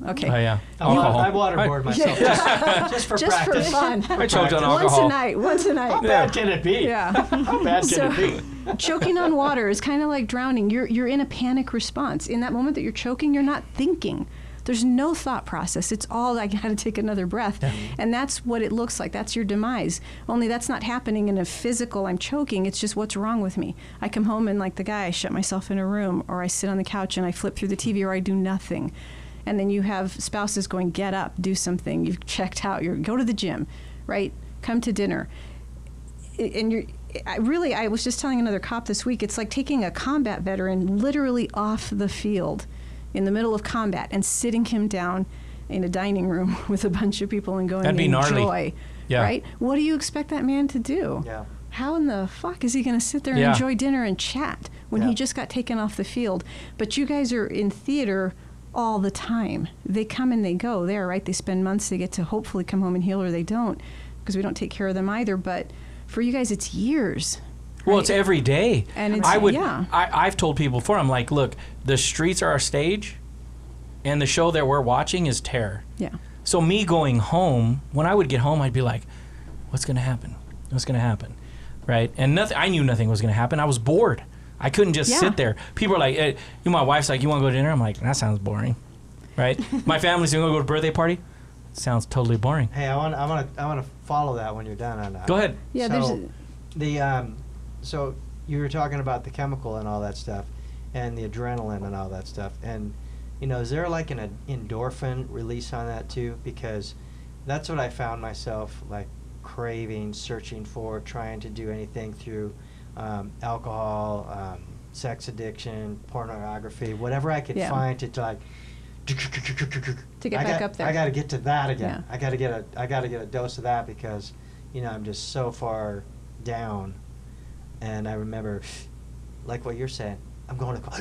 Okay. Oh, yeah. I waterboard myself just for practice. Just for fun. I choked on alcohol. Once a night. How bad can it be? Yeah. How bad can it be? Choking on water is kind of like drowning. You're in a panic response. In that moment that you're choking, you're not thinking. There's no thought process. It's all, I got to take another breath. Yeah. And that's what it looks like. That's your demise. Only that's not happening in a physical, I'm choking. It's just what's wrong with me. I come home and like the guy, I shut myself in a room, or I sit on the couch and I flip through the TV, or I do nothing. And then you have spouses going, get up, do something. You've checked out. Go to the gym, right? Come to dinner. And I was just telling another cop this week, it's like taking a combat veteran literally off the field in the middle of combat and sitting him down in a dining room with a bunch of people and going, that'd be gnarly. Enjoy, right? What do you expect that man to do? Yeah. How in the fuck is he going to sit there and enjoy dinner and chat when he just got taken off the field? But you guys are in theater all the time. They come and they go there, right? They spend months. They get to hopefully come home and heal, or they don't, because we don't take care of them either. But for you guys, it's years. Well, it's every day. And it's, I've told people before, I'm like, look, the streets are our stage, and the show that we're watching is terror. Yeah. So me going home, when I would get home, I'd be like, what's going to happen? What's going to happen? Right? And I knew nothing was going to happen. I was bored. I couldn't just sit there. People are like, my wife's like, you want to go to dinner? I'm like, that sounds boring. Right? My family's going to go to a birthday party? Sounds totally boring. Hey, I want to follow that when you're done on that. Go ahead. Yeah, so so you were talking about the chemical and all that stuff, and the adrenaline and all that stuff, and is there like an endorphin release on that too? Because that's what I found myself like craving, searching for, trying to do anything through alcohol, sex addiction, pornography, whatever I could find to like to get back up there. I got to get to that again. I got to get a dose of that because I'm just so far down. And I remember, like what you're saying, I'm going to call.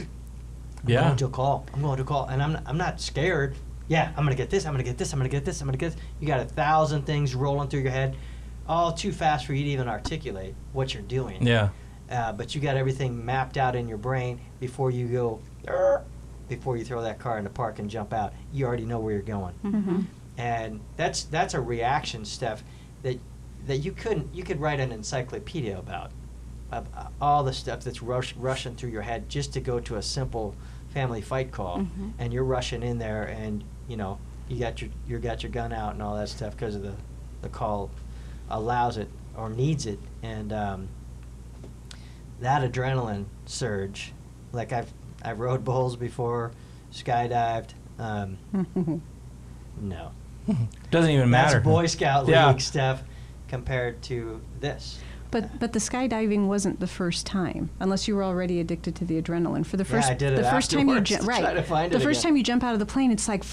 I'm going to call, and I'm not scared. Yeah, I'm gonna get this. I'm gonna get this. I'm gonna get this. I'm gonna get this. You got 1,000 things rolling through your head, all too fast for you to even articulate what you're doing. Yeah. But you got everything mapped out in your brain before you go. Before you throw that car in the park and jump out, you already know where you're going. Mm-hmm. And that's a reaction stuff that you could write an encyclopedia about all the stuff that's rushing through your head just to go to a simple family fight call, and you're rushing in there, and you got your gun out and all that stuff because of the call allows it or needs it, and that adrenaline surge, like I've rode bulls before, skydived. No. Doesn't even matter. That's Boy Scout League stuff compared to this. But the skydiving wasn't the first time, unless you were already addicted to the adrenaline. For the first, I did it the first time you time you jump out of the plane, it's like,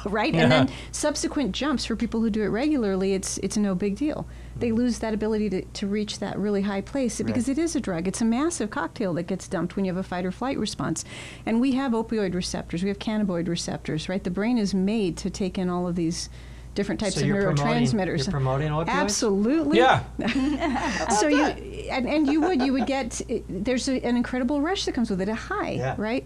right? Yeah. And then subsequent jumps for people who do it regularly, it's no big deal. They lose that ability to reach that really high place because it is a drug. It's a massive cocktail that gets dumped when you have a fight or flight response. And we have opioid receptors. We have cannabinoid receptors, right? The brain is made to take in all of these different types of neurotransmitters. You're promoting opioids? Absolutely. Yeah. So you would get, there's an incredible rush that comes with it, a high, right?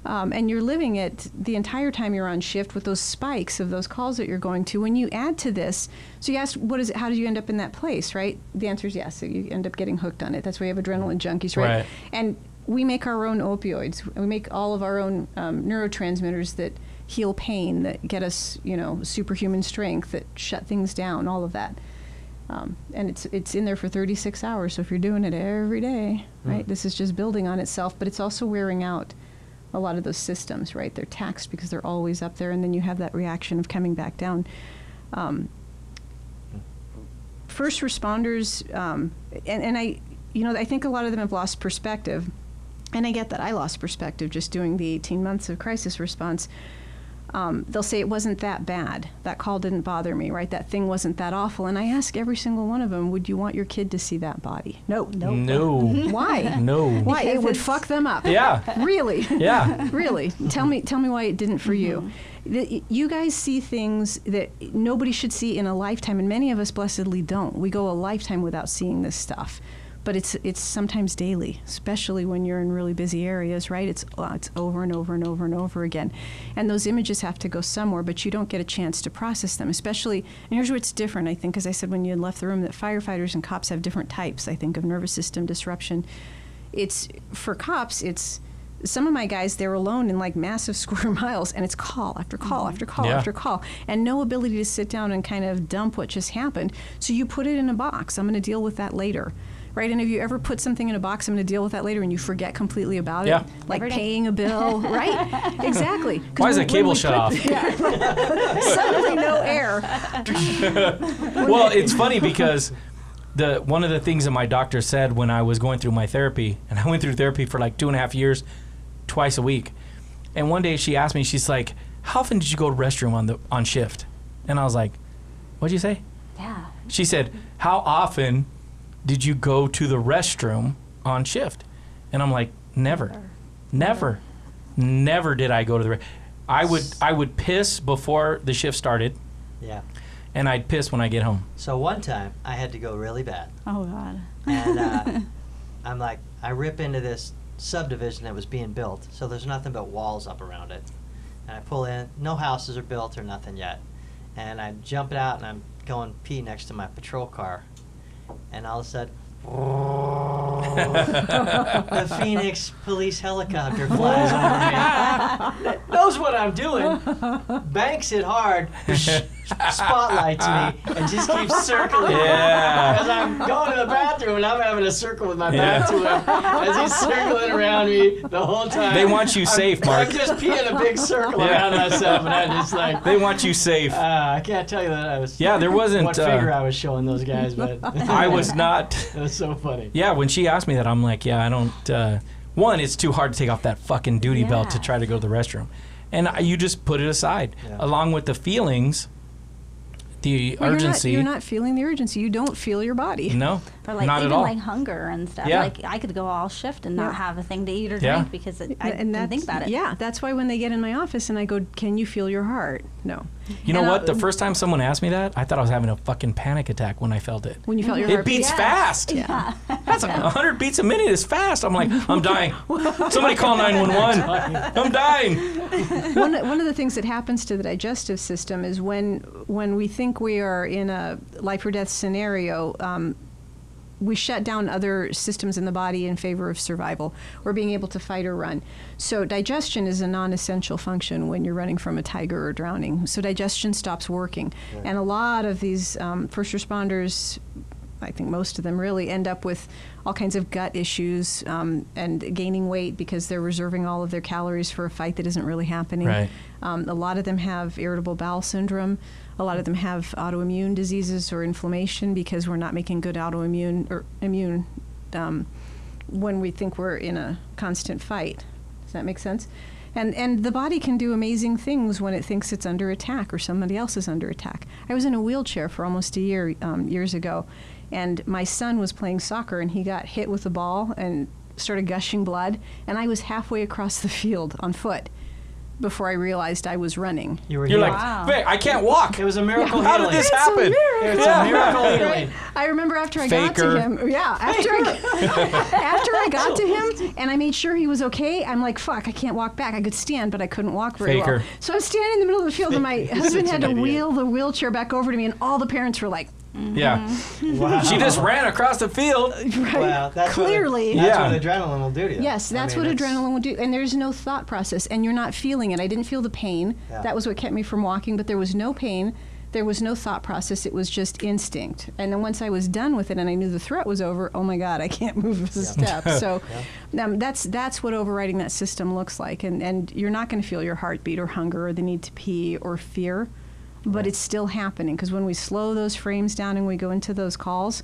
And you're living it the entire time you're on shift with those spikes of those calls that you're going to. When you add to this, so you asked, how did you end up in that place, right? The answer is yes. So you end up getting hooked on it. That's why you have adrenaline junkies, right? And we make our own opioids. We make all of our own neurotransmitters that heal pain, that get us, superhuman strength, that shut things down, all of that. And it's in there for 36 hours. So if you're doing it every day, right, this is just building on itself, but it's also wearing out a lot of those systems, right? They're taxed because they're always up there, and then you have that reaction of coming back down. First responders, and I think a lot of them have lost perspective, and I get that. I lost perspective just doing the 18 months of crisis response. They'll say it wasn't that bad. That call didn't bother me, right? That thing wasn't that awful. And I ask every single one of them, would you want your kid to see that body? No. Why? No. Why? It would fuck them up. Yeah. Really? Yeah. Really? Tell me why it didn't for you. You guys see things that nobody should see in a lifetime, and many of us blessedly don't. We go a lifetime without seeing this stuff. But it's sometimes daily, especially when you're in really busy areas, right? It's over and over and over and over again. And those images have to go somewhere, but you don't get a chance to process them, especially, and here's where it's different, I think, as I said when you left the room, that firefighters and cops have different types, I think, of nervous system disruption. For cops, it's some of my guys, they're alone in like massive square miles, and it's call after call after call after call, and no ability to sit down and kind of dump what just happened. So you put it in a box. I'm going to deal with that later. Right, and have you ever put something in a box, I'm going to deal with that later, and you forget completely about it? Like paying a bill, right? Exactly. Why is the cable shut off? Suddenly no air. Well, it's funny because one of the things that my doctor said when I was going through my therapy, and I went through therapy for like 2.5 years, twice a week, and one day she asked me, she's like, how often did you go to the restroom on shift? And I was like, what'd you say? Yeah. She said, how often did you go to the restroom on shift? And I'm like, never did I go to the I would piss before the shift started. Yeah. And I'd piss when I get home. So one time I had to go really bad. Oh, God. And I'm like, I rip into this subdivision that was being built, so there's nothing but walls up around it. And I pull in, no houses are built or nothing yet. And I jump out and I'm going pee next to my patrol car. And all of a sudden, the Phoenix police helicopter flies over me. Knows what I'm doing. Banks it hard, spotlights me, and just keeps circling. Yeah. Because I'm going to the bathroom and I'm having a circle with my back to him as he's circling around me the whole time. They want you safe, Mark. I'm just peeing a big circle around myself, and I'm just like. They want you safe. I can't tell you that I was. Yeah, there wasn't. What figure I was showing those guys, but. I was not. It was so funny. Yeah, when she asked me that, I'm like, yeah, I don't. One, it's too hard to take off that fucking duty belt to try to go to the restroom. And you just put it aside, along with the feelings, the urgency. You're not feeling the urgency. You don't feel your body. No, Or like not even at all. like hunger and stuff. Yeah. Like I could go all shift and not have a thing to eat or Yeah. drink because I didn't think about it. Yeah, that's why when they get in my office and I go, "Can you feel your heart?" No. You know And what? The first time someone asked me that, I thought I was having a fucking panic attack when I felt it. When you felt your It heart beats Yes. fast. Yeah. That's like 100 beats a minute is fast. I'm like, I'm dying. Somebody call 911. I'm dying. One of the things that happens to the digestive system is when we think we are in a life or death scenario, we shut down other systems in the body in favor of survival or being able to fight or run. So digestion is a non-essential function when you're running from a tiger or drowning. So digestion stops working. Right. And a lot of these first responders, I think most of them really, end up with all kinds of gut issues and gaining weight because they're reserving all of their calories for a fight that isn't really happening. Right. A lot of them have irritable bowel syndrome. A lot of them have autoimmune diseases or inflammation because we're not making good autoimmune or immune when we think we're in a constant fight. Does that make sense? And the body can do amazing things when it thinks it's under attack or somebody else is under attack. I was in a wheelchair for almost a year years ago, and my son was playing soccer and he got hit with a ball and started gushing blood, and I was halfway across the field on foot before I realized I was running. You're like, Wow. "Wait, I can't walk. It was a miracle How healing. did this happen? It's a miracle healing. I remember after I Faker. got to him, after I got to him and I made sure he was okay, I'm like, fuck, I can't walk back. I could stand, but I couldn't walk very Faker. well. So I'm standing in the middle of the field and my husband had to wheel the wheelchair back over to me, and all the parents were like, Yeah. Wow. She just ran across the field. right, Well, that's clearly. What, that's Yeah. what adrenaline will do to you. Yes, that's what adrenaline will do. And there's no thought process, and you're not feeling it. I didn't feel the pain. Yeah. That was what kept me from walking, but there was no pain. There was no thought process. It was just instinct. And then once I was done with it and I knew the threat was over, oh my God, I can't move a step. So that's what overriding that system looks like. And you're not going to feel your heartbeat or hunger or the need to pee or fear, but it's still happening. Because when we slow those frames down and we go into those calls,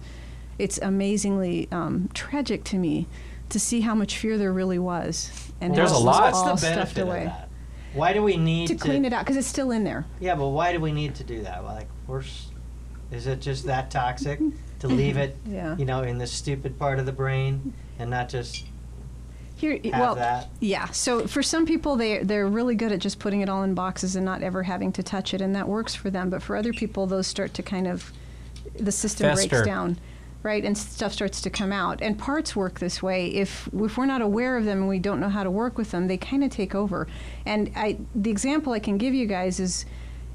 it's amazingly tragic to me to see how much fear there really was. And There's how a it was lot. all What's the stuffed benefit of away. that? Why do we need To clean it out, because it's still in there. Yeah, but why do we need to do that? Like, is it just that toxic to leave it, Yeah. in the stupid part of the brain and not just Here, have that? Yeah. So for some people, they're really good at just putting it all in boxes and not ever having to touch it, and that works for them. But for other people, those start to kind of, the system Fester. breaks down, right, and stuff starts to come out. And parts work this way. If we're not aware of them and we don't know how to work with them, they kind of take over. And the example I can give you guys is,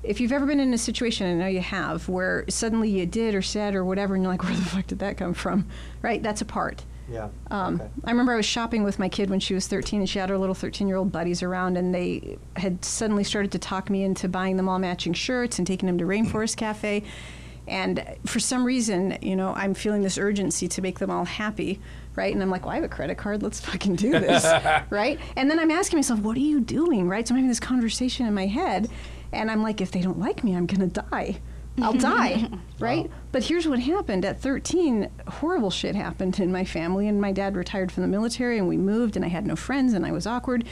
if you've ever been in a situation, and I know you have, where suddenly you did or said or whatever, and you're like, where the fuck did that come from? Right? That's a part. Yeah. I remember I was shopping with my kid when she was 13, and she had her little 13-year-old buddies around, and they had suddenly started to talk me into buying them all matching shirts and taking them to Rainforest Cafe. And for some reason, you know, I'm feeling this urgency to make them all happy, right? And I'm like, well, I have a credit card. Let's fucking do this, right? And then I'm asking myself, what are you doing, right? So I'm having this conversation in my head, and I'm like, if they don't like me, I'm going to die. I'll die, right? Wow. But here's what happened. At 13, horrible shit happened in my family, and my dad retired from the military, and we moved, and I had no friends, and I was awkward.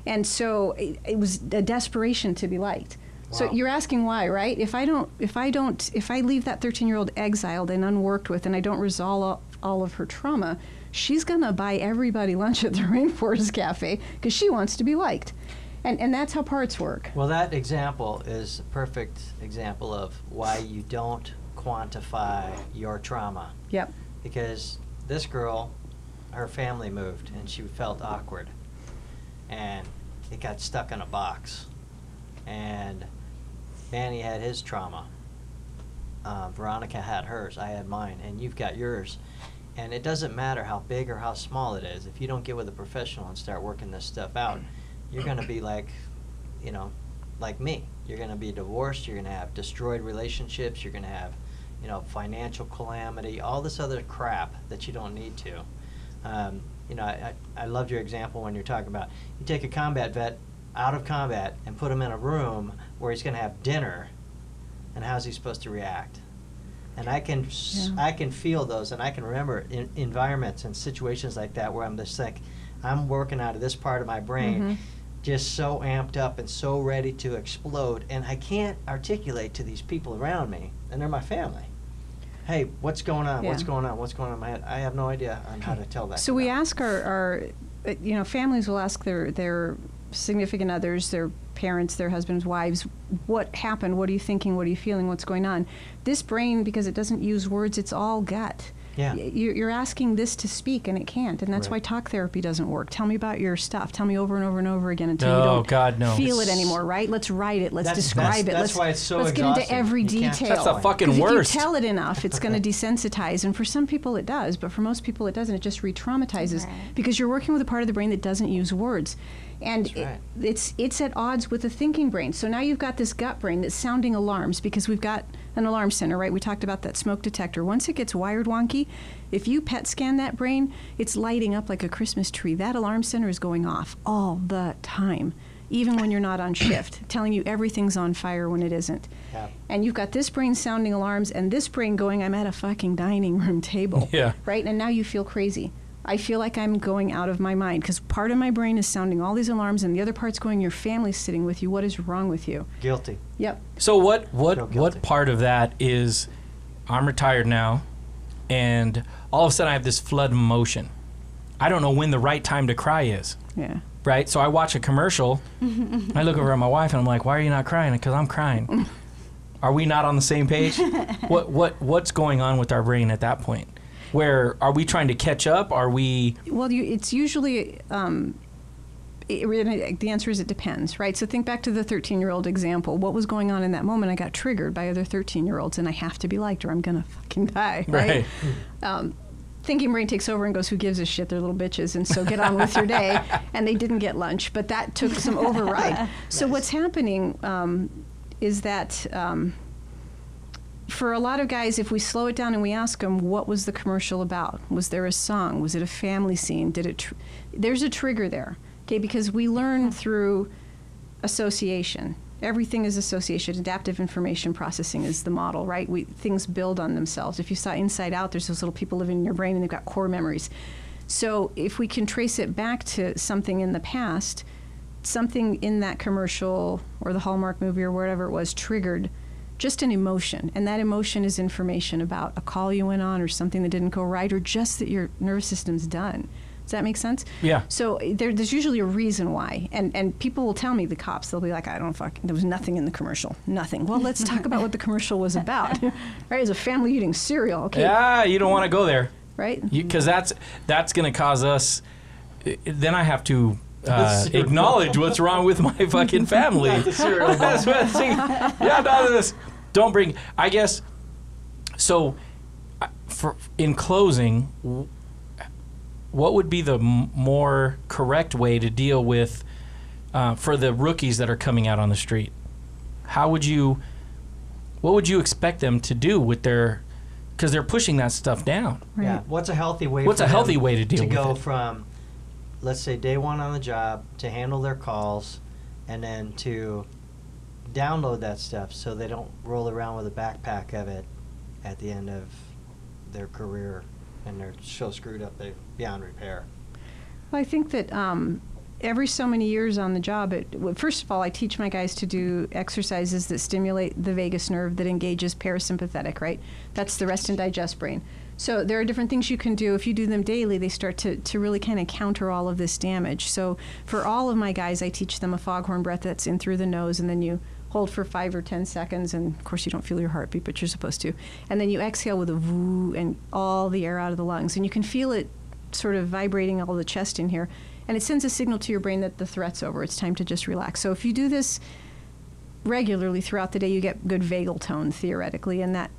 And so it was a desperation to be liked. Wow. So you're asking why, right? If I leave that 13-year-old exiled and unworked with, and I don't resolve all of her trauma, she's gonna buy everybody lunch at the Rainforest Cafe because she wants to be liked. And that's how parts work. Well, that example is a perfect example of why you don't quantify your trauma. Yep. Because this girl, her family moved, and she felt awkward. And it got stuck in a box. And Manny had his trauma. Veronica had hers. I had mine. And you've got yours. And it doesn't matter how big or how small it is. If you don't get with a professional and start working this stuff out, you're going to be like, you know, like me. You're going to be divorced. You're going to have destroyed relationships. You're going to have, you know, financial calamity, all this other crap that you don't need to. You know, I loved your example when you're talking about, you take a combat vet out of combat and put him in a room where he's going to have dinner, and how's he supposed to react? And I can feel those, and I can remember environments and situations like that where I'm just like, I'm working out of this part of my brain, just so amped up and so ready to explode, and I can't articulate to these people around me, and they're my family. Hey, what's going on? Yeah. What's going on? What's going on in my head? I have no idea on how to tell that. So we ask our you know, families will ask their significant others, their parents, their husbands, wives, what happened? What are you thinking? What are you feeling? What's going on? This brain, because it doesn't use words, it's all gut. Yeah. You're asking this to speak, and it can't, and that's why talk therapy doesn't work. Tell me about your stuff. Tell me over and over and over again until you don't feel it anymore, right? Let's write it. Let's describe it. That's why it's so let's get into every detail. That's the fucking worst. If you tell it enough, it's going to desensitize, and for some people it does, but for most people it doesn't. It just re-traumatizes because you're working with a part of the brain that doesn't use words. And it's at odds with the thinking brain. So now you've got this gut brain that's sounding alarms because we've got an alarm center, right? We talked about that smoke detector. Once it gets wired wonky, if you PET scan that brain, it's lighting up like a Christmas tree. That alarm center is going off all the time, even when you're not on shift, telling you everything's on fire when it isn't. Yeah. And you've got this brain sounding alarms and this brain going, I'm at a fucking dining room table, right? And now you feel crazy. I feel like I'm going out of my mind because part of my brain is sounding all these alarms and the other part's going, your family's sitting with you. What is wrong with you? Guilty. Yep. So what part of that is I'm retired now and all of a sudden I have this flood of emotion. I don't know when the right time to cry is. Yeah. Right? So I watch a commercial. I look over at my wife and I'm like, why are you not crying? Because I'm crying. Are we not on the same page? What's going on with our brain at that point? Where are we trying to catch up? Are we? Well, it's usually, the answer is it depends, right? So think back to the 13-year-old example. What was going on in that moment? I got triggered by other 13-year-olds, and I have to be liked or I'm going to fucking die, right? Thinking brain takes over and goes, who gives a shit? They're little bitches, and so get on with your day. And they didn't get lunch, but that took some override. So what's happening is that... for a lot of guys, if we slow it down and we ask them, what was the commercial about? Was there a song? Was it a family scene? There's a trigger there, okay? Because we learn through association. Everything is association. Adaptive information processing is the model, right? Things build on themselves. If you saw Inside Out, there's those little people living in your brain and they've got core memories. So if we can trace it back to something in the past, something in that commercial or the Hallmark movie or whatever it was triggered just an emotion, and that emotion is information about a call you went on or something that didn't go right or just that your nervous system's done. Does that make sense? Yeah. So there's usually a reason why, and people will tell me, the cops, they'll be like, there was nothing in the commercial, nothing. Well, let's talk about what the commercial was about. Right, as a family eating cereal, okay? Yeah, you don't want to go there. Right? Because that's going to cause us, then I have to acknowledge what's wrong with my fucking family. That's what I'm saying. Yeah, no, this. Don't bring. I guess. So, in closing, what would be the more correct way to deal with for the rookies that are coming out on the street? What would you expect them to do with their, because they're pushing that stuff down. Right. Yeah. What's a healthy way? What's for a healthy them way to deal with go it? from, let's say, day one on the job to handle their calls, and then to download that stuff so they don't roll around with a backpack of it at the end of their career and they're so screwed up they're beyond repair? Well, I think that every so many years on the job, first of all, I teach my guys to do exercises that stimulate the vagus nerve that engages parasympathetic, right? That's the rest and digest brain. So there are different things you can do. If you do them daily, they start to really kind of counter all of this damage. So for all of my guys, I teach them a foghorn breath that's in through the nose, and then you hold for 5 or 10 seconds, and of course you don't feel your heartbeat, but you're supposed to. And then you exhale with a voo, and all the air out of the lungs. And you can feel it sort of vibrating all the chest in here. And it sends a signal to your brain that the threat's over. It's time to just relax. So if you do this regularly throughout the day, you get good vagal tone, theoretically, and that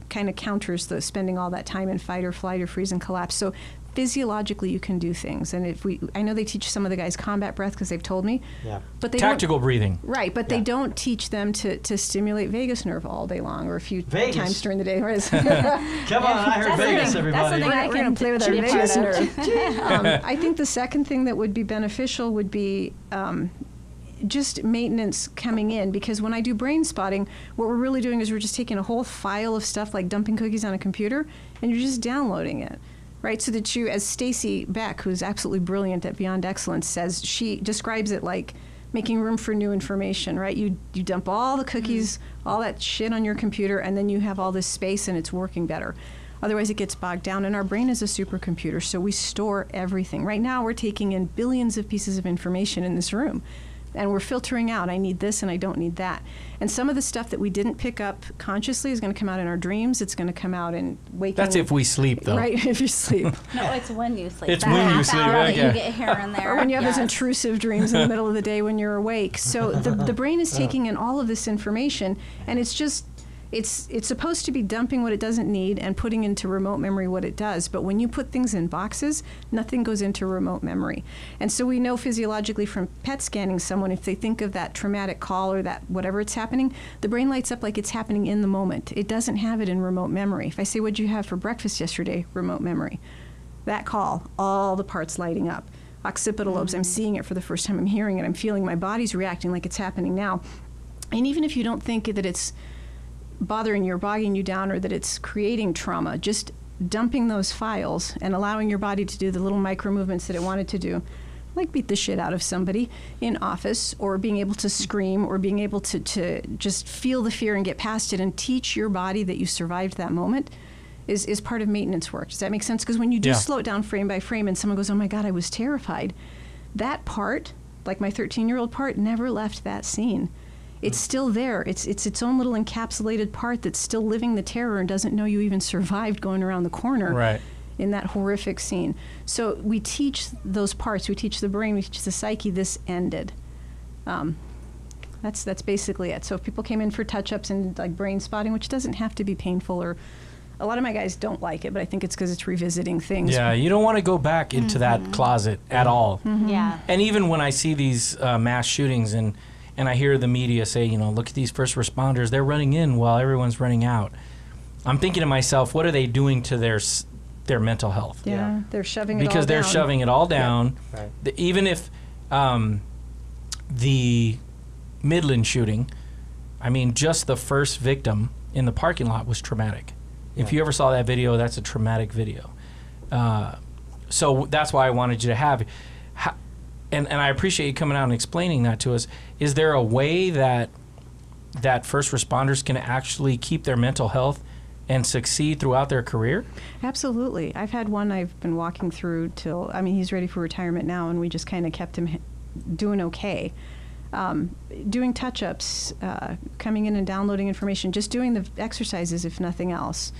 kind of counters the spending all that time in fight or flight or freeze and collapse. So physiologically, you can do things. And I know they teach some of the guys combat breath because they've told me. Yeah. But they Tactical breathing. Right, but they don't teach them to stimulate vagus nerve all day long or a few Vegas. times during the day. Come on, I heard Vegas, everybody. something We're going to play with our be a vagus part of. nerve. I think the second thing that would be beneficial would be just maintenance coming in, because when I do brain spotting, what we're really doing is we're just taking a whole file of stuff like dumping cookies on a computer, and you're just downloading it. Right, so that you, as Stacy Beck, who's absolutely brilliant at Beyond Excellence, says, she describes it like making room for new information, right? You dump all the cookies, all that shit on your computer, and then you have all this space and it's working better. Otherwise, it gets bogged down, and our brain is a supercomputer, so we store everything. Right now, we're taking in billions of pieces of information in this room, and we're filtering out, I need this and I don't need that. And some of the stuff that we didn't pick up consciously is going to come out in our dreams. It's going to come out in waking. That's if we sleep, though. Right, if you sleep. No, it's when you sleep. It's That when you half sleep, hour that okay. you get here and there. Or when you have those Yes. intrusive dreams in the middle of the day when you're awake. So the brain is taking in all of this information, and it's supposed to be dumping what it doesn't need and putting into remote memory what it does. But when you put things in boxes, nothing goes into remote memory. And so we know physiologically from PET scanning someone, if they think of that traumatic call or that whatever it's happening, the brain lights up like it's happening in the moment. It doesn't have it in remote memory. If I say, what'd you have for breakfast yesterday? Remote memory. That call, all the parts lighting up. Occipital lobes, I'm seeing it for the first time. I'm hearing it. I'm feeling my body's reacting like it's happening now. And even if you don't think that it's bothering you or bogging you down or that it's creating trauma, just dumping those files and allowing your body to do the little micro movements that it wanted to do, like beat the shit out of somebody in office, or being able to scream, or being able to just feel the fear and get past it and teach your body that you survived that moment, is part of maintenance work. Does that make sense? Because when you do slow it down frame by frame and someone goes, oh my God, I was terrified, that part, like my 13-year-old part, never left that scene. It's still there. It's its own little encapsulated part that's still living the terror and doesn't know you even survived going around the corner in that horrific scene. So we teach those parts. We teach the brain. We teach the psyche. This ended. That's basically it. So if people came in for touch-ups and like brain spotting, which doesn't have to be painful, or a lot of my guys don't like it, but I think it's because it's revisiting things. Yeah, you don't want to go back into that closet at all. Yeah. And even when I see these mass shootings and I hear the media say, you know, look at these first responders, they're running in while everyone's running out. I'm thinking to myself, what are they doing to their mental health? Yeah, they're shoving it all down. Because they're shoving it all down. Yeah. Right. Even if the Midland shooting, I mean, just the first victim in the parking lot was traumatic. If you ever saw that video, that's a traumatic video. So that's why I wanted you to have it. And I appreciate you coming out and explaining that to us. Is there a way that first responders can actually keep their mental health and succeed throughout their career? Absolutely. I've had one I've been walking through till, I mean, he's ready for retirement now, and we just kind of kept him doing okay. Doing touch-ups, coming in and downloading information, just doing the exercises, if nothing else.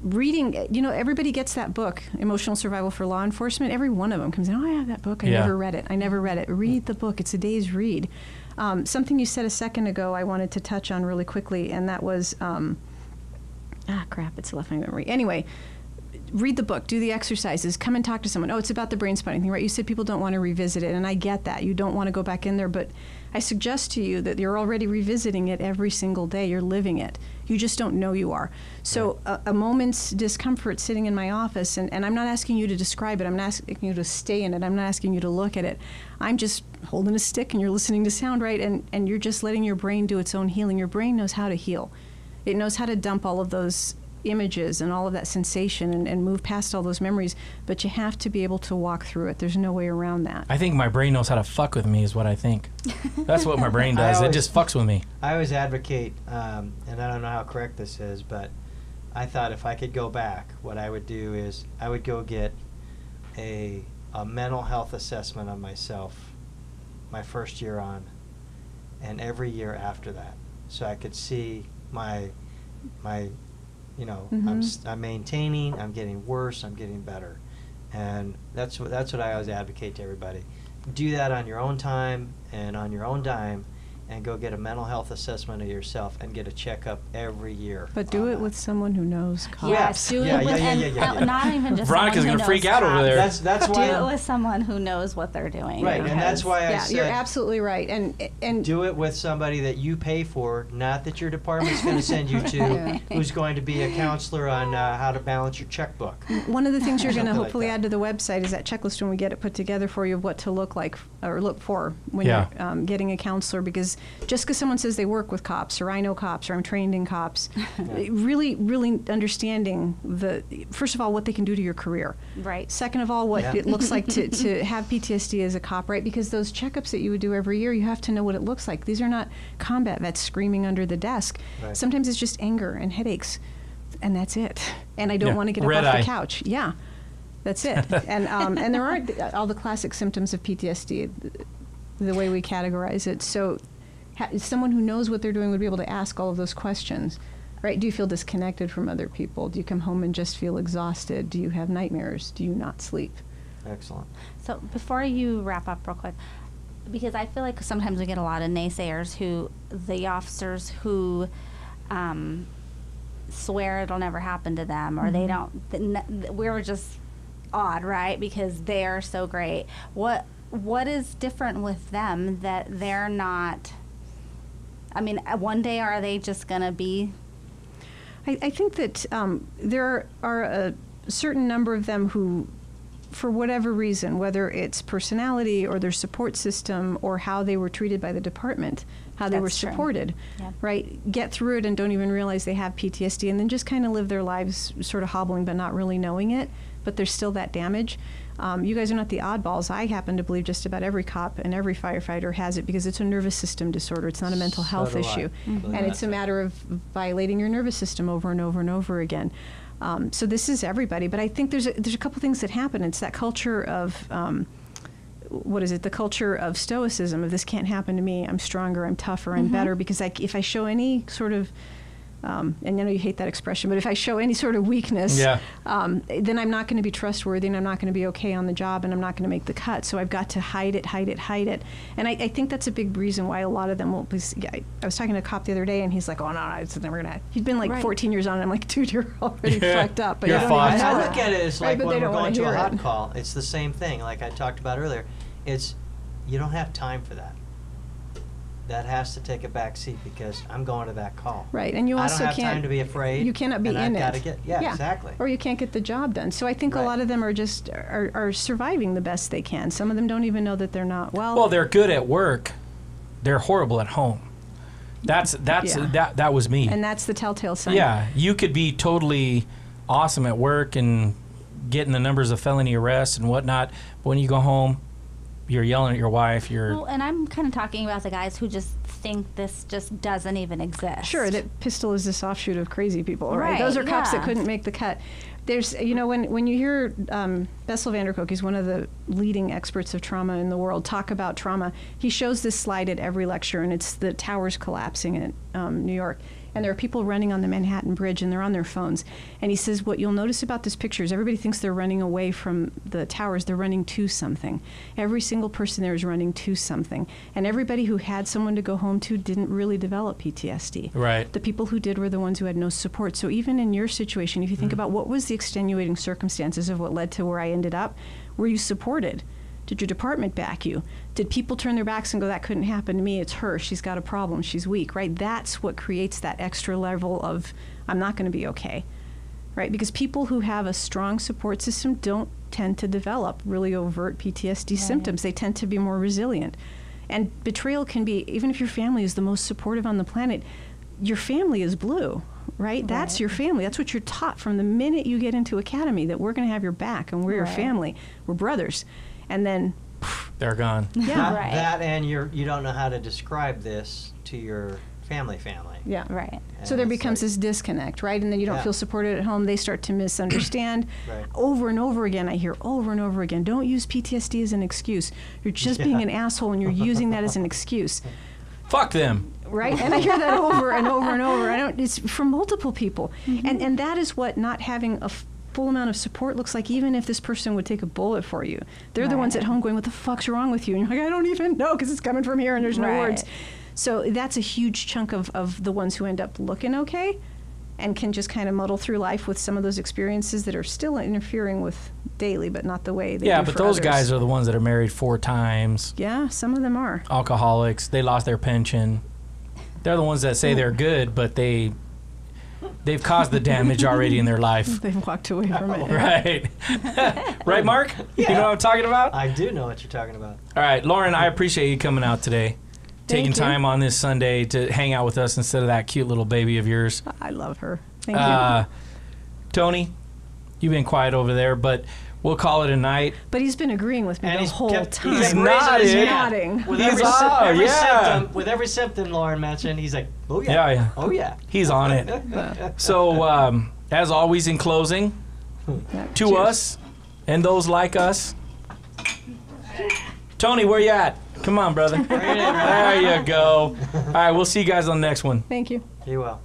Reading, you know, everybody gets that book, Emotional Survival for Law Enforcement. Every one of them comes in, oh, I have that book. I never read it. I never read it. Read the book. It's a day's read. Something you said a second ago I wanted to touch on really quickly, and that was, crap, it's left my memory. Anyway, read the book, do the exercises, come and talk to someone. Oh, it's about the brain spotting thing, right? You said people don't want to revisit it, and I get that. You don't want to go back in there, but I suggest to you that you're already revisiting it every single day. You're living it. You just don't know you are. So a moment's discomfort sitting in my office, and I'm not asking you to describe it. I'm not asking you to stay in it. I'm not asking you to look at it. I'm just holding a stick, and you're listening to sound, right? And you're just letting your brain do its own healing. Your brain knows how to heal. It knows how to dump all of those images and all of that sensation and move past all those memories, but you have to be able to walk through it. There's no way around that. I think my brain knows how to fuck with me is what I think. That's what my brain does. It just fucks with me. I always advocate, and I don't know how correct this is, but I thought if I could go back, what I would do is I would go get a mental health assessment of myself my first year on, and every year after that, so I could see my you know, I'm maintaining, I'm getting worse, I'm getting better. And that's what I always advocate to everybody. Do that on your own time and on your own dime, and go get a mental health assessment of yourself and get a checkup every year. But do it with someone who knows cops. Yes, do it with not even just Veronica's someone going to who freak knows out over there. That's why do it with someone who knows what they're doing. Right, and that's why I said you're absolutely right. And do it with somebody that you pay for, not that your department's going to send you to, who's going to be a counselor on how to balance your checkbook. one of the things you're going to Something hopefully like that. add to the website is that checklist when we get it put together for you of what to look like or look for when Yeah. you're getting a counselor, because just because someone says they work with cops or I know cops or I'm trained in cops, really understanding first of all what they can do to your career. Right. Second of all, what it looks like to have PTSD as a cop, right? Because those checkups that you would do every year, you have to know what it looks like. These are not combat vets screaming under the desk. Right. Sometimes it's just anger and headaches, and that's it. And I don't Yeah. want to get up Red off eye. the couch. Yeah, that's it. And there aren't all the classic symptoms of PTSD, the way we categorize it. So someone who knows what they're doing would be able to ask all of those questions. Right? Do you feel disconnected from other people? Do you come home and just feel exhausted? Do you have nightmares? Do you not sleep? Excellent. So before you wrap up real quick, because I feel like sometimes we get a lot of naysayers the officers who swear it'll never happen to them, or they don't, we're just odd, right? Because they're so great. What is different with them that they're not, I mean, one day are they just going to be? I think that there are a certain number of them who, for whatever reason, whether it's personality or their support system or how they were treated by the department, how they were That's true. supported, Yeah. right, get through it and don't even realize they have PTSD, and then just kind of live their lives sort of hobbling but not really knowing it, but there's still that damage. You guys are not the oddballs. I happen to believe just about every cop and every firefighter has it because it's a nervous system disorder. It's not a mental health do I. issue. Believe And it's that. a matter of violating your nervous system over and over and over again. So this is everybody. But I think there's a couple things that happen. It's that culture of, the culture of stoicism, of this can't happen to me, I'm stronger, I'm tougher, I'm better. Because if I show any sort of, and I know you hate that expression, but if I show any sort of weakness, then I'm not going to be trustworthy and I'm not going to be okay on the job and I'm not going to make the cut. So I've got to hide it. And I think that's a big reason why a lot of them won't. I was talking to a cop the other day and he's like, oh, no, it's never going to. He'd been like 14 years on and I'm like, dude, you're already fucked up. But You're you don't even fucked. know I it. look at it as like Right, but when they we're don't wanna going to a hear hot it. call. It's the same thing, like I talked about earlier. It's you don't have time for that. That has to take a back seat because I'm going to that call. Right, and you also I don't have can't. time to be afraid. You cannot be and in I've gotta it. get, exactly. Or you can't get the job done. So I think Right. a lot of them are just are surviving the best they can. Some of them don't even know that they're not well. Well, they're good at work. They're horrible at home. That was me. and that's the telltale sign. Yeah, you could be totally awesome at work and getting the numbers of felony arrests and whatnot, but when you go home, you're yelling at your wife. Well, and I'm kind of talking about the guys who just think this just doesn't even exist. Sure, that PISTLE is this offshoot of crazy people, right? Those are cops that couldn't make the cut. There's, when you hear Bessel van der Kolk, he's one of the leading experts of trauma in the world, talk about trauma. He shows this slide at every lecture, and it's the towers collapsing in New York. And there are people running on the Manhattan Bridge, and they're on their phones. And he says, what you'll notice about this picture is everybody thinks they're running away from the towers. They're running to something. Every single person there is running to something. And everybody who had someone to go home to didn't really develop PTSD. Right. The people who did were the ones who had no support. So even in your situation, if you think about what was the extenuating circumstances of what led to where I ended up, were you supported? Did your department back you? Did people turn their backs and go, that couldn't happen to me, it's her, she's got a problem, she's weak, right? That's what creates that extra level of, I'm not going to be okay, right? Because people who have a strong support system don't tend to develop really overt PTSD symptoms. They tend to be more resilient. And betrayal can be, even if your family is the most supportive on the planet, your family is blue, right? That's your family. That's what you're taught from the minute you get into academy, that we're going to have your back and we're your family. We're brothers. And then they're gone. Yeah, That and you don't know how to describe this to your family. Yeah, Right. so there becomes this disconnect, right? And then you don't feel supported at home. They start to misunderstand. Over and over again, I hear over and over again, don't use PTSD as an excuse. You're just being an asshole and you're using that as an excuse. Fuck them. Right? And I hear that over and over and over. It's from multiple people. And that is what not having a full amount of support looks like, even if this person would take a bullet for you. They're the ones at home going, what the fuck's wrong with you? And you're like, I don't even know because it's coming from here and there's no words. So that's a huge chunk of the ones who end up looking okay and can just kind of muddle through life with some of those experiences that are still interfering with daily, but not the way they do Yeah, but for those others. guys are the ones that are married 4 times. Yeah, some of them are. Alcoholics. They lost their pension. They're the ones that say they're good, but they've caused the damage already in their life. They've walked away from it. Right. Right, Mark? Yeah. You know what I'm talking about? I do know what you're talking about. All right, Lauren, I appreciate you coming out today. Taking time on this Sunday to hang out with us instead of that cute little baby of yours. I love her. Thank you. Tony, you've been quiet over there, but we'll call it a night. But he's been agreeing with me And the he's whole kept- time. He's kept raising his nodding. hand. With He's every, on, with every symptom Lauren mentioned, he's like, oh yeah, Yeah, yeah. oh yeah. He's on it. So, as always, in closing, to Cheers. us and those like us, Tony, where you at? Come on, brother. Bring it in, brother. There you go. All right, we'll see you guys on the next one. Thank you. You will.